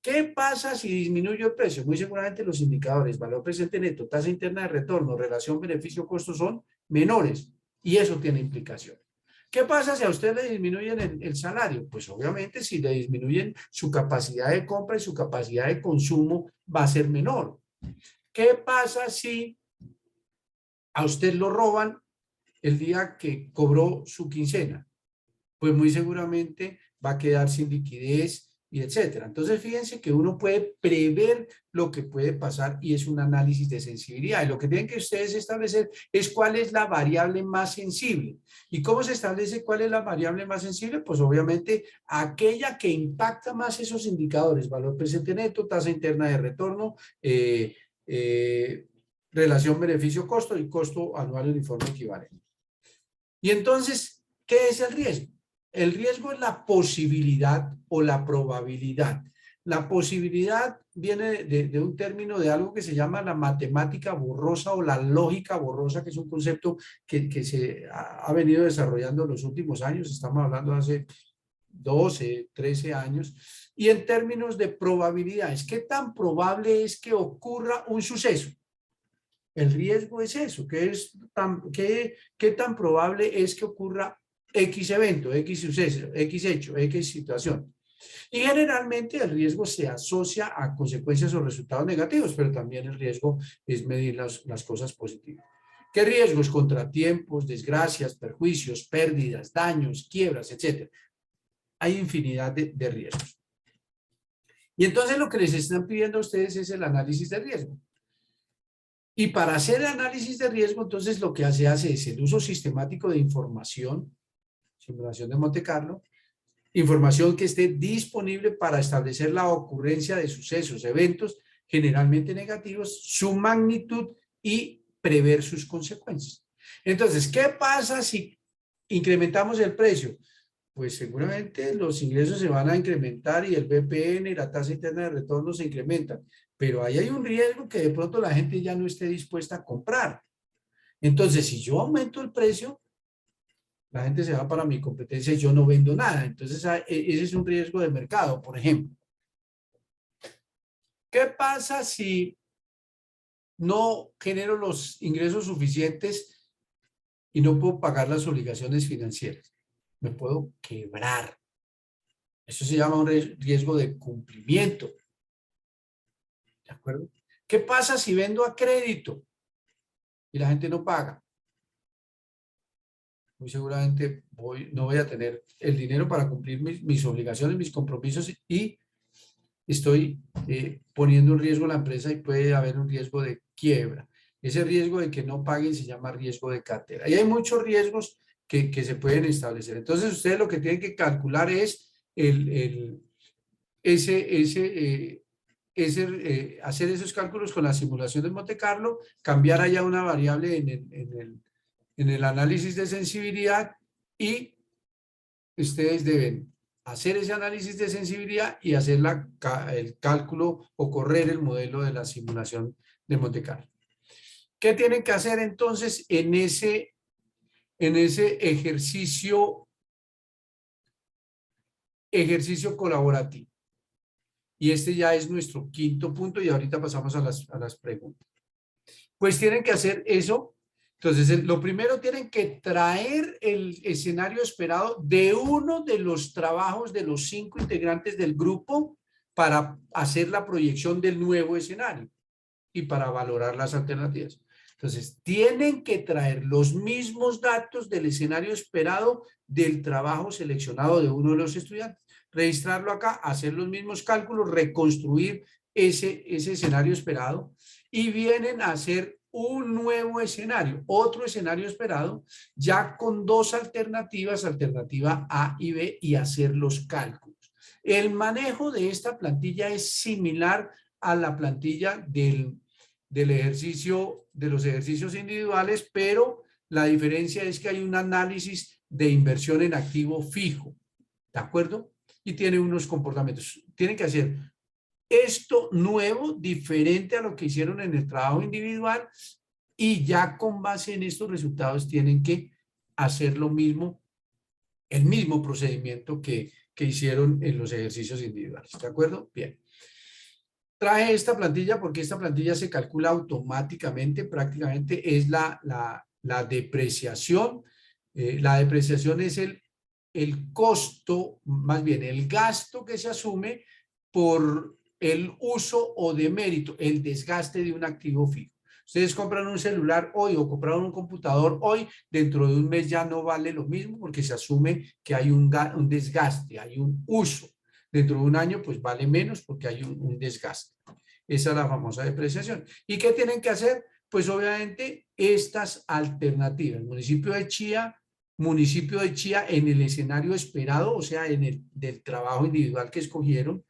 ¿Qué pasa si disminuye el precio? Muy seguramente los indicadores, valor presente neto, tasa interna de retorno, relación beneficio-costo son menores y eso tiene implicación. ¿Qué pasa si a usted le disminuyen el salario? Pues obviamente si le disminuyen su capacidad de compra y su capacidad de consumo va a ser menor. ¿Qué pasa si a usted lo roban el día que cobró su quincena? Pues muy seguramente va a quedar sin liquidez y etcétera. Entonces, fíjense que uno puede prever lo que puede pasar y es un análisis de sensibilidad. Y lo que tienen que ustedes establecer es cuál es la variable más sensible. ¿Y cómo se establece cuál es la variable más sensible? Pues obviamente aquella que impacta más esos indicadores, valor presente neto, tasa interna de retorno, relación beneficio-costo y costo anual uniforme equivalente. Y entonces, ¿qué es el riesgo? El riesgo es la posibilidad o la probabilidad. La posibilidad viene de un término de algo que se llama la matemática borrosa o la lógica borrosa, que es un concepto que se ha venido desarrollando en los últimos años. Estamos hablando de hace 12, 13 años. Y en términos de probabilidades, ¿qué tan probable es que ocurra un suceso? El riesgo es eso, qué tan probable es que ocurra X evento, X suceso, X hecho, X situación. Y generalmente el riesgo se asocia a consecuencias o resultados negativos, pero también el riesgo es medir las cosas positivas. ¿Qué riesgos? Contratiempos, desgracias, perjuicios, pérdidas, daños, quiebras, etcétera. Hay infinidad de riesgos. Y entonces lo que les están pidiendo a ustedes es el análisis de riesgo. Y para hacer el análisis de riesgo, entonces lo que se hace es el uso sistemático de información, simulación de Monte Carlo, información que esté disponible para establecer la ocurrencia de sucesos, eventos generalmente negativos, su magnitud y prever sus consecuencias. Entonces, ¿qué pasa si incrementamos el precio? Pues seguramente los ingresos se van a incrementar y el BPN y la tasa interna de retorno se incrementan, pero ahí hay un riesgo que de pronto la gente ya no esté dispuesta a comprar. Entonces, si yo aumento el precio, la gente se va para mi competencia y yo no vendo nada. Entonces, ese es un riesgo de mercado, por ejemplo. ¿Qué pasa si no genero los ingresos suficientes y no puedo pagar las obligaciones financieras? Me puedo quebrar. Eso se llama un riesgo de cumplimiento. ¿De acuerdo? ¿Qué pasa si vendo a crédito y la gente no paga? Muy seguramente no voy a tener el dinero para cumplir mis obligaciones, mis compromisos y estoy poniendo en riesgo la empresa y puede haber un riesgo de quiebra. Ese riesgo de que no paguen se llama riesgo de cartera. Y hay muchos riesgos que se pueden establecer. Entonces, ustedes lo que tienen que calcular es hacer esos cálculos con la simulación de Monte Carlo, cambiar allá una variable en el análisis de sensibilidad y ustedes deben hacer ese análisis de sensibilidad y hacer el cálculo o correr el modelo de la simulación de Monte Carlo. ¿Qué tienen que hacer entonces en ese ejercicio colaborativo? Y este ya es nuestro quinto punto y ahorita pasamos a las preguntas. Pues tienen que hacer eso. Entonces, lo primero tienen que traer el escenario esperado de uno de los trabajos de los 5 integrantes del grupo para hacer la proyección del nuevo escenario y para valorar las alternativas. Entonces, tienen que traer los mismos datos del escenario esperado del trabajo seleccionado de uno de los estudiantes, registrarlo acá, hacer los mismos cálculos, reconstruir ese escenario esperado y vienen a hacer un nuevo escenario, otro escenario esperado, ya con 2 alternativas, alternativa A y B, y hacer los cálculos. El manejo de esta plantilla es similar a la plantilla del ejercicio, de los ejercicios individuales, pero la diferencia es que hay un análisis de inversión en activo fijo, ¿de acuerdo? y tiene unos comportamientos. Tienen que hacer esto nuevo, diferente a lo que hicieron en el trabajo individual, y ya con base en estos resultados tienen que hacer lo mismo, el mismo procedimiento que hicieron en los ejercicios individuales. ¿De acuerdo? Bien. Traje esta plantilla porque esta plantilla se calcula automáticamente, prácticamente es la depreciación. La depreciación es el costo, más bien el gasto que se asume por el uso o demérito, el desgaste de un activo fijo. Ustedes compran un celular hoy o compraron un computador hoy, dentro de un mes ya no vale lo mismo porque se asume que hay un desgaste, hay un uso. Dentro de un año pues vale menos porque hay un desgaste. Esa es la famosa depreciación. ¿Y qué tienen que hacer? Pues obviamente estas alternativas. El municipio de Chía en el escenario esperado, o sea, en el del trabajo individual que escogieron.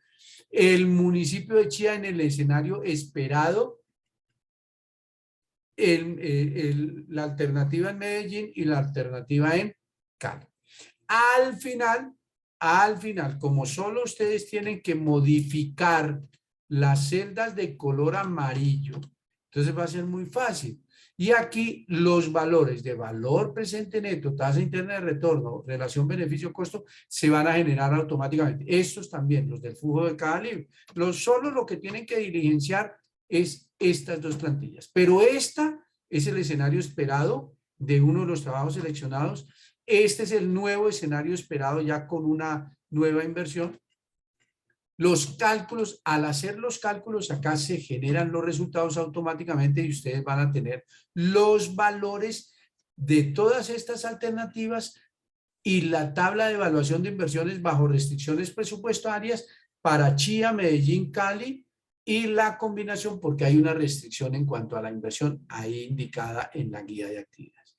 El municipio de Chía en el escenario esperado, la alternativa en Medellín y la alternativa en Cali. Al final, como solo ustedes tienen que modificar las celdas de color amarillo, entonces va a ser muy fácil. Y aquí los valores de valor presente neto, tasa interna de retorno, relación beneficio-costo, se van a generar automáticamente. Estos también, los del flujo de cada libro. Solo lo que tienen que diligenciar es estas dos plantillas. Pero esta es el escenario esperado de uno de los trabajos seleccionados. Este es el nuevo escenario esperado ya con una nueva inversión. Los cálculos, al hacer los cálculos, acá se generan los resultados automáticamente y ustedes van a tener los valores de todas estas alternativas y la tabla de evaluación de inversiones bajo restricciones presupuestarias para Chía, Medellín, Cali y la combinación porque hay una restricción en cuanto a la inversión ahí indicada en la guía de actividades.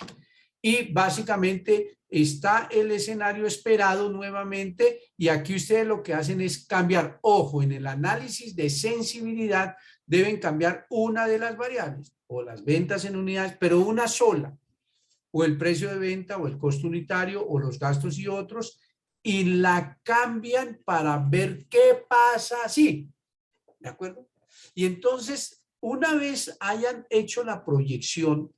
Y básicamente está el escenario esperado nuevamente y aquí ustedes lo que hacen es cambiar, ojo, en el análisis de sensibilidad deben cambiar una de las variables o las ventas en unidades, pero una sola, o el precio de venta o el costo unitario o los gastos y otros, y la cambian para ver qué pasa así, ¿de acuerdo? Y entonces, una vez hayan hecho la proyección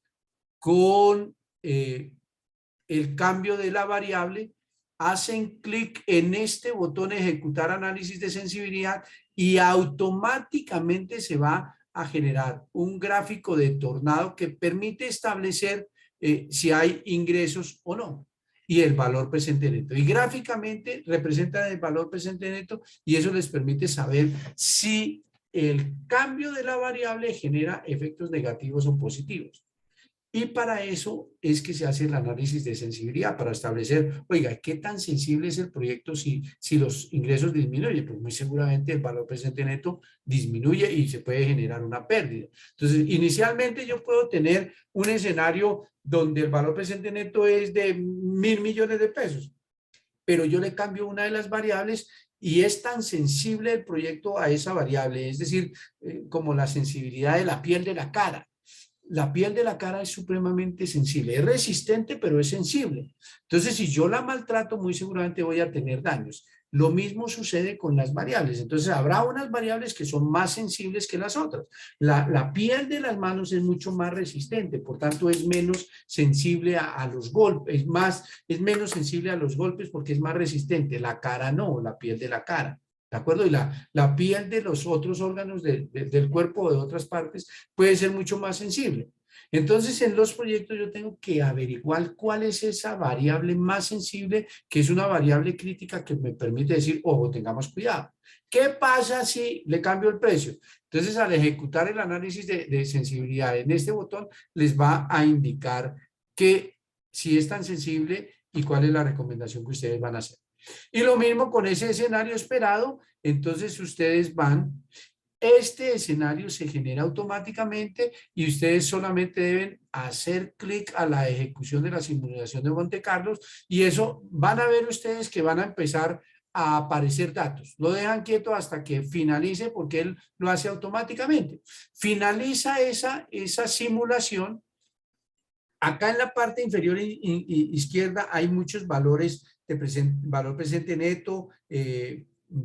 con el cambio de la variable, hacen clic en este botón ejecutar análisis de sensibilidad y automáticamente se va a generar un gráfico de tornado que permite establecer si hay ingresos o no y el valor presente neto. Y gráficamente representa el valor presente neto y eso les permite saber si el cambio de la variable genera efectos negativos o positivos. Y para eso es que se hace el análisis de sensibilidad, para establecer, oiga, ¿qué tan sensible es el proyecto si los ingresos disminuyen? Pues muy seguramente el valor presente neto disminuye y se puede generar una pérdida. Entonces, inicialmente yo puedo tener un escenario donde el valor presente neto es de 1.000 millones de pesos, pero yo le cambio una de las variables y es tan sensible el proyecto a esa variable, es decir, como la sensibilidad de la piel de la cara. La piel de la cara es supremamente sensible, es resistente, pero es sensible. Entonces, si yo la maltrato, muy seguramente voy a tener daños. Lo mismo sucede con las variables. Entonces, habrá unas variables que son más sensibles que las otras. La piel de las manos es mucho más resistente, por tanto, es menos sensible a los golpes, es menos sensible a los golpes porque es más resistente. La cara no, la piel de la cara. ¿De acuerdo? Y la piel de los otros órganos del cuerpo o de otras partes puede ser mucho más sensible. Entonces, en los proyectos yo tengo que averiguar cuál es esa variable más sensible, que es una variable crítica que me permite decir, ojo, tengamos cuidado. ¿Qué pasa si le cambio el precio? Entonces, al ejecutar el análisis de sensibilidad en este botón, les va a indicar que si es tan sensible y cuál es la recomendación que ustedes van a hacer. Y lo mismo con ese escenario esperado, entonces ustedes van, este escenario se genera automáticamente y ustedes solamente deben hacer clic a la ejecución de la simulación de Monte Carlos y eso van a ver ustedes que van a empezar a aparecer datos. Lo dejan quieto hasta que finalice porque él lo hace automáticamente. Finaliza esa simulación. Acá en la parte inferior izquierda hay muchos valores valor presente neto,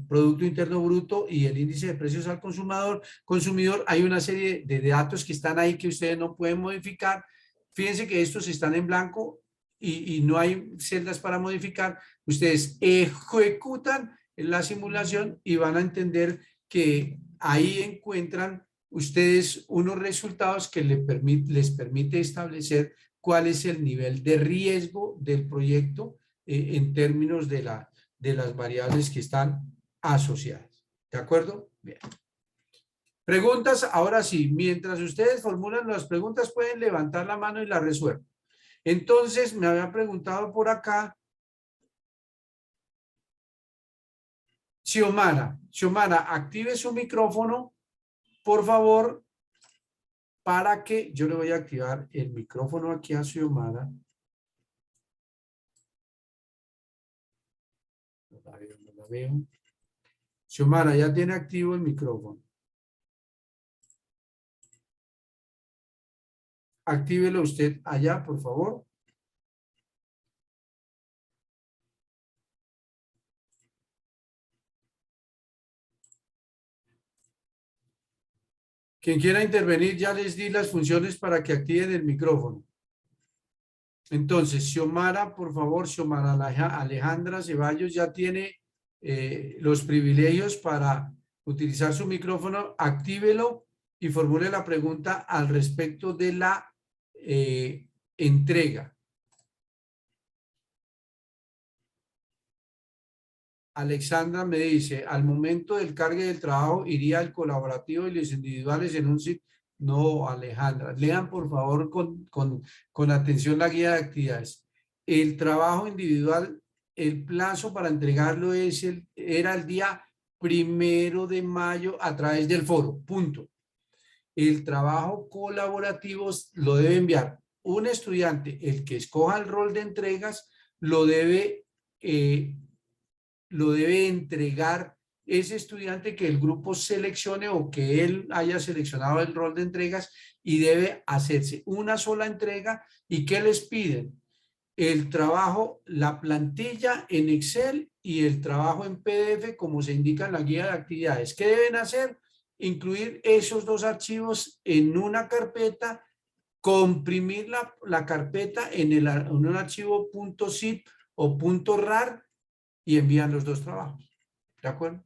Producto Interno Bruto y el índice de precios al consumidor, hay una serie de datos que están ahí que ustedes no pueden modificar. Fíjense que estos están en blanco y no hay celdas para modificar. Ustedes ejecutan la simulación y van a entender que ahí encuentran ustedes unos resultados que les permite establecer cuál es el nivel de riesgo del proyecto en términos de las variables que están asociadas. ¿De acuerdo? Bien. Preguntas, ahora sí, mientras ustedes formulan las preguntas pueden levantar la mano y la resuelven. Entonces, me había preguntado por acá, Xiomara, active su micrófono, por favor, para que yo le voy a activar el micrófono aquí a Xiomara. No la veo. Xiomara, ya tiene activo el micrófono. Actívelo usted allá, por favor. Quien quiera intervenir, ya les di las funciones para que activen el micrófono. Entonces, Xiomara, por favor, Xiomara Alejandra Ceballos ya tiene los privilegios para utilizar su micrófono. Actívelo y formule la pregunta al respecto de la entrega. Alexandra me dice, al momento del cargue del trabajo, iría el colaborativo y los individuales en un sitio. No, Alejandra, lean por favor con atención la guía de actividades. El trabajo individual, el plazo para entregarlo era el día 1 de mayo a través del foro, punto. El trabajo colaborativo lo debe enviar un estudiante, el que escoja el rol de entregas, lo debe entregar ese estudiante que el grupo seleccione o que él haya seleccionado el rol de entregas y debe hacerse una sola entrega. ¿Y qué les piden? El trabajo, la plantilla en Excel y el trabajo en PDF como se indica en la guía de actividades. ¿Qué deben hacer? Incluir esos dos archivos en una carpeta, comprimir la carpeta en un archivo .zip o .rar y envían los dos trabajos. ¿De acuerdo?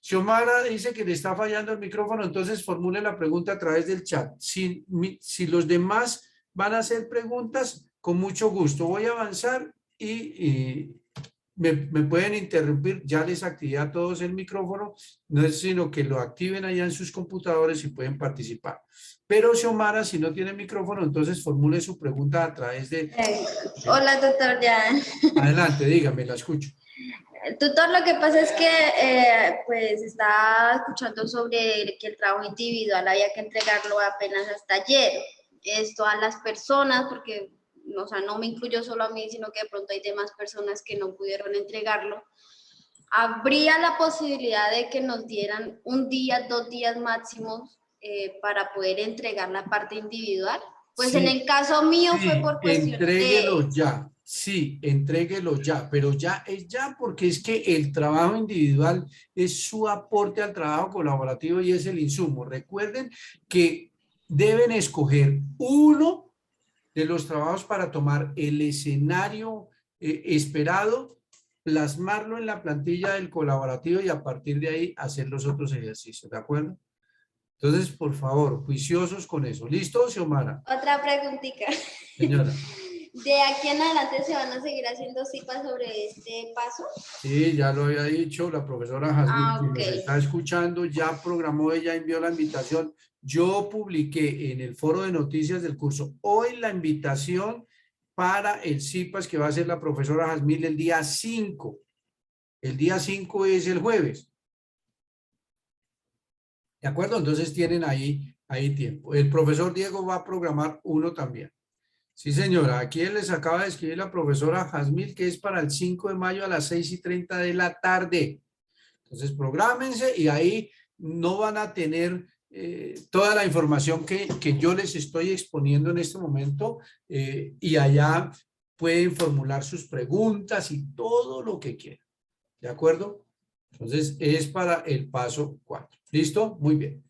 Xiomara dice que le está fallando el micrófono, entonces formule la pregunta a través del chat. Si los demás van a hacer preguntas, con mucho gusto. Voy a avanzar y me pueden interrumpir. Ya les activé a todos el micrófono, no es sino que lo activen allá en sus computadores y pueden participar. Pero Xiomara, si no tiene micrófono, entonces formule su pregunta a través de... Hola, doctor, ya. Adelante, dígame, la escucho. Tutor, lo que pasa es que pues estaba escuchando sobre que el trabajo individual había que entregarlo apenas hasta ayer. Esto a las personas, porque o sea, no me incluyo solo a mí, sino que de pronto hay demás personas que no pudieron entregarlo. ¿Habría la posibilidad de que nos dieran un día, 2 días máximos para poder entregar la parte individual? Pues sí, en el caso mío sí, fue por cuestiones entréguelo ya. Sí, entréguelo ya, pero ya es ya porque es que el trabajo individual es su aporte al trabajo colaborativo y es el insumo. Recuerden que deben escoger uno de los trabajos para tomar el escenario esperado, plasmarlo en la plantilla del colaborativo y a partir de ahí hacer los otros ejercicios, ¿de acuerdo? Entonces, por favor, juiciosos con eso. ¿Listo, Xiomara? Otra preguntita. Señora. ¿De aquí en adelante se van a seguir haciendo citas sobre este paso? Sí, ya lo había dicho la profesora Jazmín, que nos está escuchando, ya programó, ella envió la invitación. Yo publiqué en el foro de noticias del curso hoy la invitación para el CIPAS que va a hacer la profesora Jazmín el día 5. El día 5 es el jueves. ¿De acuerdo? Entonces tienen ahí tiempo. El profesor Diego va a programar uno también. Sí, señora. Aquí les acaba de escribir la profesora Jazmín que es para el 5 de mayo a las 6:30 de la tarde. Entonces, prográmense y ahí no van a tener toda la información que yo les estoy exponiendo en este momento y allá pueden formular sus preguntas y todo lo que quieran. ¿De acuerdo? Entonces, es para el paso 4. ¿Listo? Muy bien.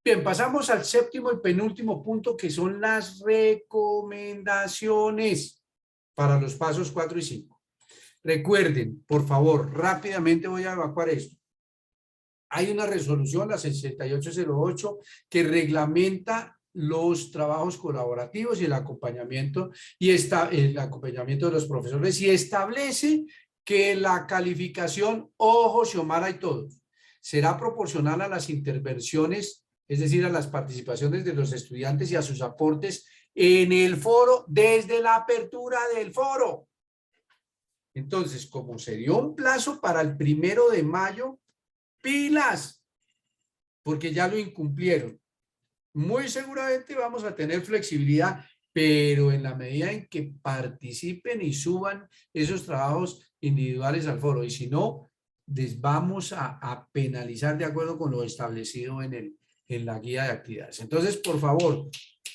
Bien, pasamos al séptimo y penúltimo punto, que son las recomendaciones para los pasos 4 y 5. Recuerden, por favor, rápidamente voy a evacuar esto. Hay una resolución, la 6808, que reglamenta los trabajos colaborativos y el acompañamiento de los profesores y establece que la calificación, ojo, Xiomara y todos, será proporcional a las intervenciones, es decir, a las participaciones de los estudiantes y a sus aportes en el foro desde la apertura del foro. Entonces, como se dio un plazo para el 1 de mayo, pilas, porque ya lo incumplieron. Muy seguramente vamos a tener flexibilidad, pero en la medida en que participen y suban esos trabajos individuales al foro, y si no, les vamos a penalizar de acuerdo con lo establecido en la guía de actividades. Entonces, por favor,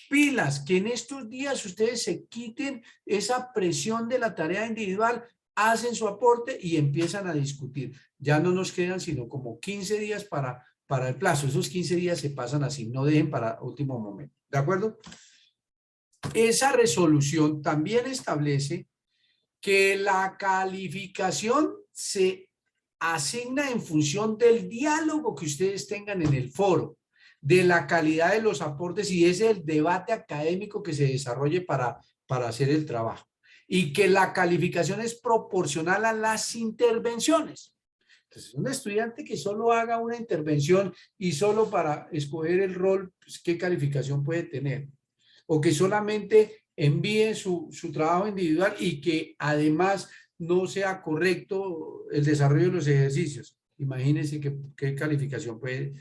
pilas, que en estos días ustedes se quiten esa presión de la tarea individual, hacen su aporte y empiezan a discutir. Ya no nos quedan sino como 15 días para el plazo. Esos 15 días se pasan así, no dejen para último momento. ¿De acuerdo? Esa resolución también establece que la calificación se asigna en función del diálogo que ustedes tengan en el foro, de la calidad de los aportes y ese es el debate académico que se desarrolle para hacer el trabajo. Y que la calificación es proporcional a las intervenciones. Entonces, un estudiante que solo haga una intervención y solo para escoger el rol, pues, ¿qué calificación puede tener? O que solamente envíe su trabajo individual y que además no sea correcto el desarrollo de los ejercicios. Imagínense qué calificación puede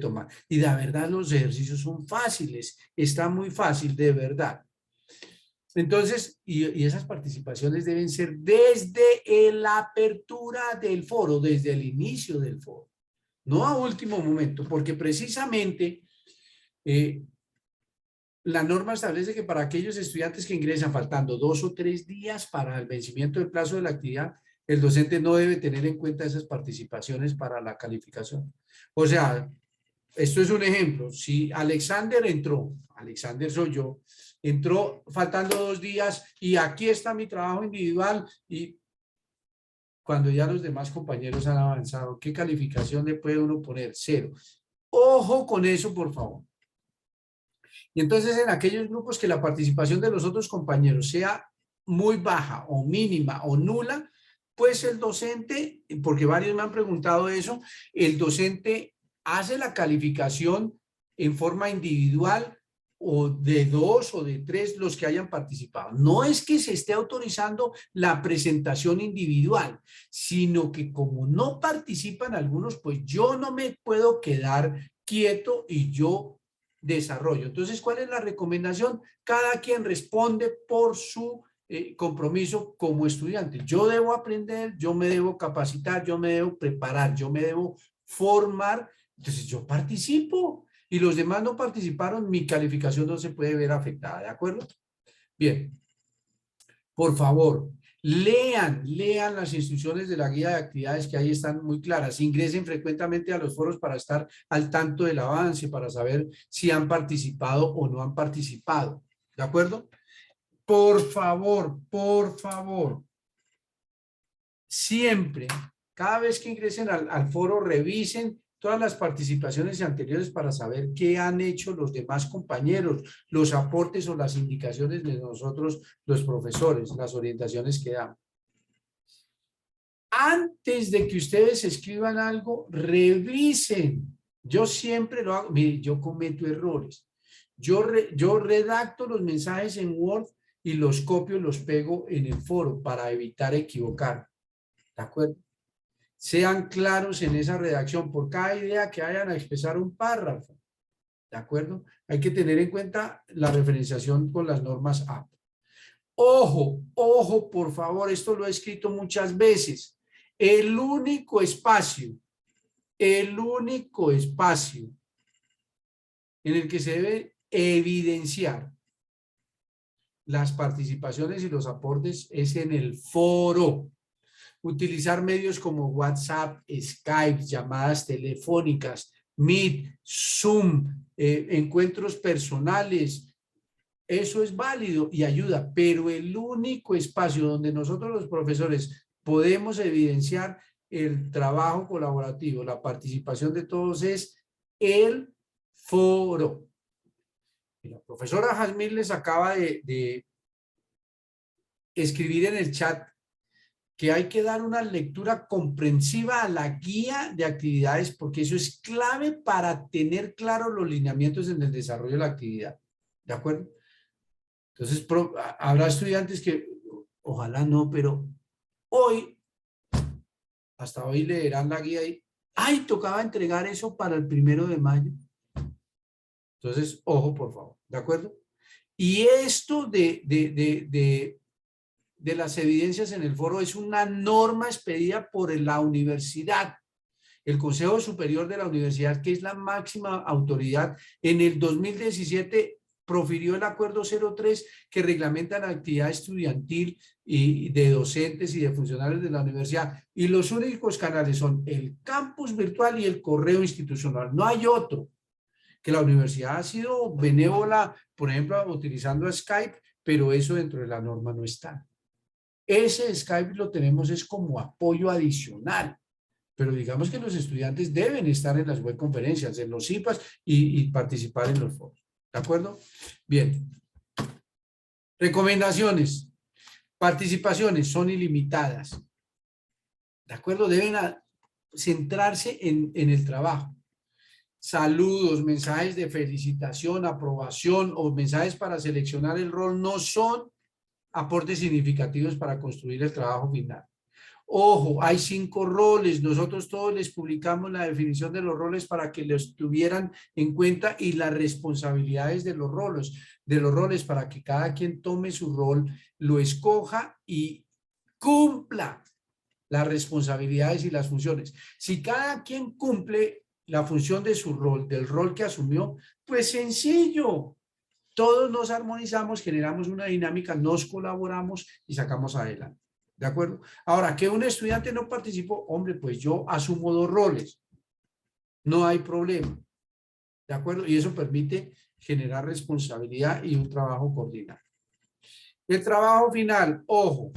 tomar. Y de verdad los ejercicios son fáciles, está muy fácil, de verdad. Entonces, y esas participaciones deben ser desde la apertura del foro, desde el inicio del foro, no a último momento, porque precisamente la norma establece que para aquellos estudiantes que ingresan faltando 2 o 3 días para el vencimiento del plazo de la actividad, el docente no debe tener en cuenta esas participaciones para la calificación. O sea, esto es un ejemplo. Si Alexander entró, Alexander soy yo, entró faltando 2 días y aquí está mi trabajo individual y cuando ya los demás compañeros han avanzado, ¿qué calificación le puede uno poner? 0. Ojo con eso, por favor. Y entonces en aquellos grupos que la participación de los otros compañeros sea muy baja o mínima o nula, pues el docente, porque varios me han preguntado eso, el docente hace la calificación en forma individual o de 2 o de 3 los que hayan participado. No es que se esté autorizando la presentación individual, sino que como no participan algunos, pues yo no me puedo quedar quieto y yo desarrollo. Entonces, ¿cuál es la recomendación? Cada quien responde por su compromiso como estudiante. Yo debo aprender, yo me debo capacitar, yo me debo preparar, yo me debo formar. Entonces, yo participo y los demás no participaron, mi calificación no se puede ver afectada, ¿de acuerdo? Bien, por favor, lean las instrucciones de la guía de actividades que ahí están muy claras. Ingresen frecuentemente a los foros para estar al tanto del avance, para saber si han participado o no han participado. ¿De acuerdo? Por favor, siempre, cada vez que ingresen al foro, revisen todas las participaciones anteriores para saber qué han hecho los demás compañeros, los aportes o las indicaciones de nosotros, los profesores, las orientaciones que damos. Antes de que ustedes escriban algo, revisen. Yo siempre lo hago. Mire, yo cometo errores. Yo redacto los mensajes en Word y los copio y los pego en el foro para evitar equivocar. ¿De acuerdo? Sean claros en esa redacción. Por cada idea que vayan a expresar un párrafo. ¿De acuerdo? Hay que tener en cuenta la referenciación con las normas AP. Ojo, por favor, esto lo he escrito muchas veces. El único espacio en el que se debe evidenciar las participaciones y los aportes es en el foro. Utilizar medios como WhatsApp, Skype, llamadas telefónicas, Meet, Zoom, encuentros personales, eso es válido y ayuda, pero el único espacio donde nosotros los profesores podemos evidenciar el trabajo colaborativo, la participación de todos es el foro. Y la profesora Jazmín les acaba de escribir en el chat que hay que dar una lectura comprensiva a la guía de actividades porque eso es clave para tener claros los lineamientos en el desarrollo de la actividad. ¿De acuerdo? Entonces, habrá estudiantes que, ojalá no, pero hoy, hasta hoy leerán la guía y, ¡ay! Tocaba entregar eso para el 1 de mayo. Entonces, ojo, por favor, ¿de acuerdo? Y esto de las evidencias en el foro es una norma expedida por la universidad. El Consejo Superior de la Universidad, que es la máxima autoridad, en el 2017 profirió el Acuerdo 03 que reglamenta la actividad estudiantil y de docentes y de funcionarios de la universidad. Y los únicos canales son el campus virtual y el correo institucional. No hay otro. Que la universidad ha sido benévola, por ejemplo, utilizando Skype, pero eso dentro de la norma no está. Ese Skype lo tenemos es como apoyo adicional. Pero digamos que los estudiantes deben estar en las webconferencias, en los IPAs y participar en los foros. ¿De acuerdo? Bien. Recomendaciones. Participaciones son ilimitadas. ¿De acuerdo? Deben centrarse en el trabajo. Saludos, mensajes de felicitación, aprobación o mensajes para seleccionar el rol no son aportes significativos para construir el trabajo final. Ojo, hay 5 roles. Nosotros todos les publicamos la definición de los roles para que los tuvieran en cuenta y las responsabilidades de los roles para que cada quien tome su rol, lo escoja y cumpla las responsabilidades y las funciones. Si cada quien cumple la función de su rol, del rol que asumió, pues sencillo. Todos nos armonizamos, generamos una dinámica, nos colaboramos y sacamos adelante. ¿De acuerdo? Ahora, que un estudiante no participó, hombre, pues yo asumo 2 roles. No hay problema. ¿De acuerdo? Y eso permite generar responsabilidad y un trabajo coordinado. El trabajo final, ojo,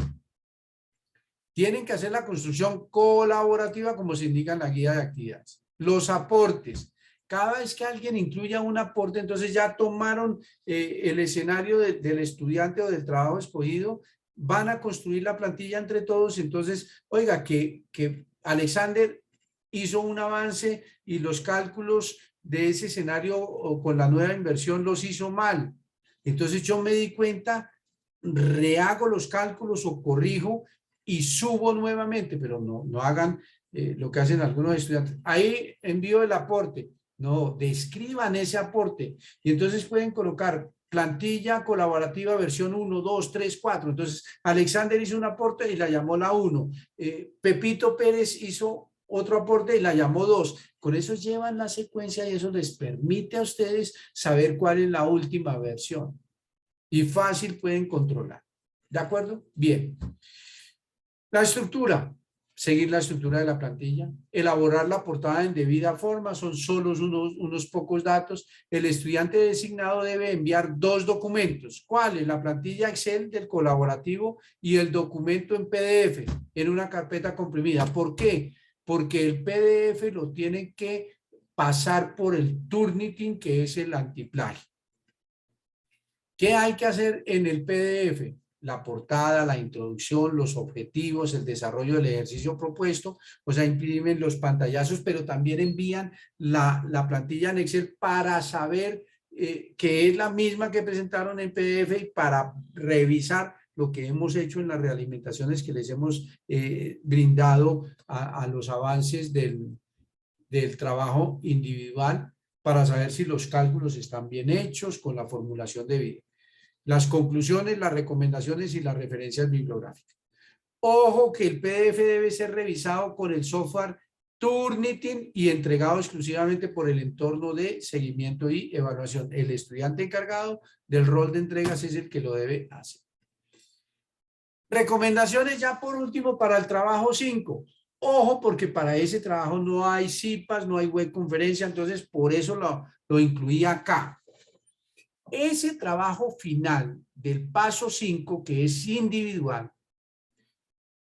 tienen que hacer la construcción colaborativa como se indica en la guía de actividades. Los aportes. Cada vez que alguien incluya un aporte, entonces ya tomaron el escenario del estudiante o del trabajo escogido, van a construir la plantilla entre todos. Entonces, oiga, que Alexander hizo un avance y los cálculos de ese escenario o con la nueva inversión los hizo mal. Entonces yo me di cuenta, rehago los cálculos o corrijo y subo nuevamente, pero no hagan lo que hacen algunos estudiantes. Ahí envío el aporte. No, describan ese aporte y entonces pueden colocar plantilla colaborativa versión 1, 2, 3, 4. Entonces, Alexander hizo un aporte y la llamó la 1. Pepito Pérez hizo otro aporte y la llamó 2. Con eso llevan la secuencia y eso les permite a ustedes saber cuál es la última versión. Y fácil pueden controlar. ¿De acuerdo? Bien. La estructura. Seguir la estructura de la plantilla, elaborar la portada en debida forma, son solo unos pocos datos. El estudiante designado debe enviar 2 documentos. ¿Cuáles? La plantilla Excel del colaborativo y el documento en PDF, en una carpeta comprimida. ¿Por qué? Porque el PDF lo tiene que pasar por el Turnitin, que es el antiplagio. ¿Qué hay que hacer en el PDF? La portada, la introducción, los objetivos, el desarrollo del ejercicio propuesto, o sea, imprimen los pantallazos, pero también envían la plantilla en Excel para saber que es la misma que presentaron en PDF y para revisar lo que hemos hecho en las realimentaciones que les hemos brindado a los avances del trabajo individual para saber si los cálculos están bien hechos con la formulación debida. Las conclusiones, las recomendaciones y las referencias bibliográficas. Ojo que el PDF debe ser revisado con el software Turnitin y entregado exclusivamente por el entorno de seguimiento y evaluación. El estudiante encargado del rol de entregas es el que lo debe hacer. Recomendaciones ya por último para el trabajo 5. Ojo, porque para ese trabajo no hay CIPAS, no hay web conferencia, entonces por eso lo incluí acá. Ese trabajo final del paso 5, que es individual,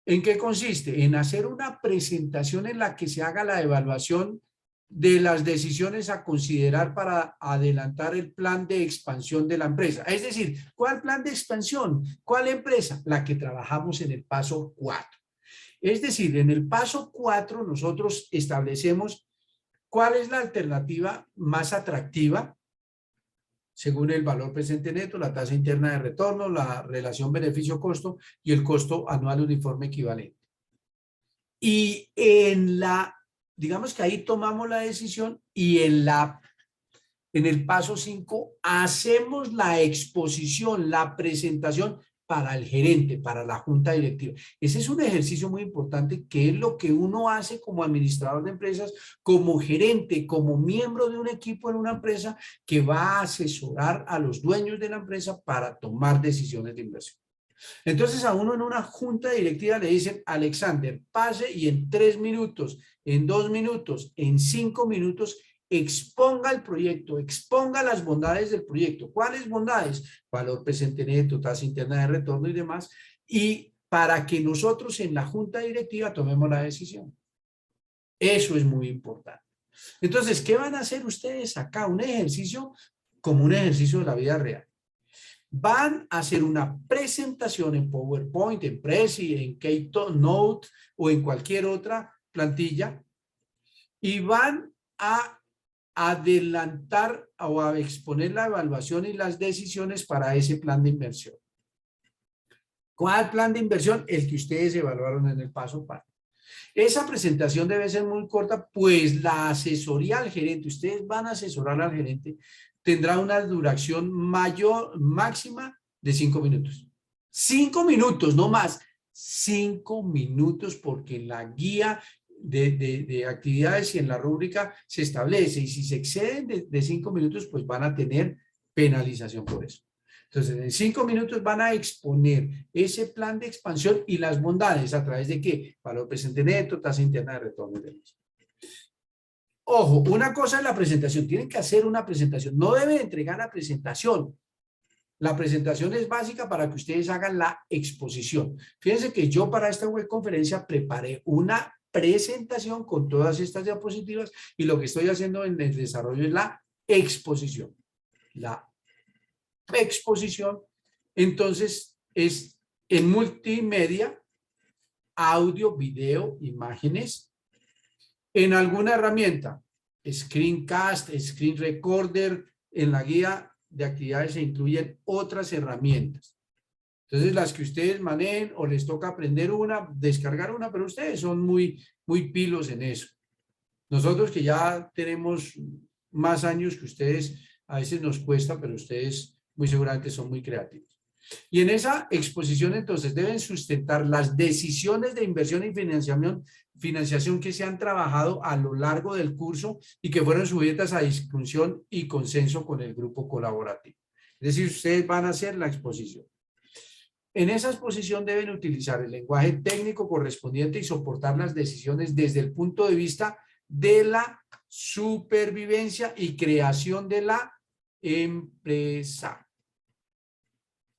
¿en qué consiste? En hacer una presentación en la que se haga la evaluación de las decisiones a considerar para adelantar el plan de expansión de la empresa. Es decir, ¿cuál plan de expansión? ¿Cuál empresa? La que trabajamos en el paso 4. Es decir, en el paso 4 nosotros establecemos cuál es la alternativa más atractiva según el valor presente neto, la tasa interna de retorno, la relación beneficio-costo y el costo anual uniforme equivalente. Y digamos que ahí tomamos la decisión y en el paso 5 hacemos la exposición, la presentación para el gerente, para la junta directiva. Ese es un ejercicio muy importante que es lo que uno hace como administrador de empresas, como gerente, como miembro de un equipo en una empresa que va a asesorar a los dueños de la empresa para tomar decisiones de inversión. Entonces a uno en una junta directiva le dicen, Alexander, pase y en 3 minutos, en 2 minutos, en 5 minutos, exponga el proyecto, exponga las bondades del proyecto. ¿Cuáles bondades? Valor presente neto, tasa interna de retorno y demás. Y para que nosotros en la junta directiva tomemos la decisión. Eso es muy importante. Entonces, ¿qué van a hacer ustedes acá? Un ejercicio como un ejercicio de la vida real. Van a hacer una presentación en PowerPoint, en Prezi, en Keynote o en cualquier otra plantilla y van a adelantar o a exponer la evaluación y las decisiones para ese plan de inversión. ¿Cuál plan de inversión? El que ustedes evaluaron en el paso 4. Esa presentación debe ser muy corta, pues la asesoría al gerente, ustedes van a asesorar al gerente, tendrá una duración máxima de 5 minutos. 5 minutos, no más. 5 minutos porque la guía de actividades y en la rúbrica se establece y si se exceden de 5 minutos pues van a tener penalización por eso. Entonces en 5 minutos van a exponer ese plan de expansión y las bondades a través de ¿qué? Valor presente neto, tasa interna de retorno y demás. Ojo, una cosa es la presentación, tienen que hacer una presentación, no deben entregar la presentación. La presentación es básica para que ustedes hagan la exposición. Fíjense que yo para esta web conferencia preparé una presentación con todas estas diapositivas y lo que estoy haciendo en el desarrollo es la exposición. La exposición, entonces, es en multimedia, audio, video, imágenes, en alguna herramienta, Screencast, Screen Recorder, en la guía de actividades se incluyen otras herramientas. Entonces, las que ustedes manejen o les toca aprender una, descargar una, pero ustedes son muy pilos en eso. Nosotros que ya tenemos más años que ustedes, a veces nos cuesta, pero ustedes muy seguramente son muy creativos. Y en esa exposición, entonces, deben sustentar las decisiones de inversión y financiación que se han trabajado a lo largo del curso y que fueron sujetas a discusión y consenso con el grupo colaborativo. Es decir, ustedes van a hacer la exposición. En esa exposición deben utilizar el lenguaje técnico correspondiente y soportar las decisiones desde el punto de vista de la supervivencia y creación de la empresa.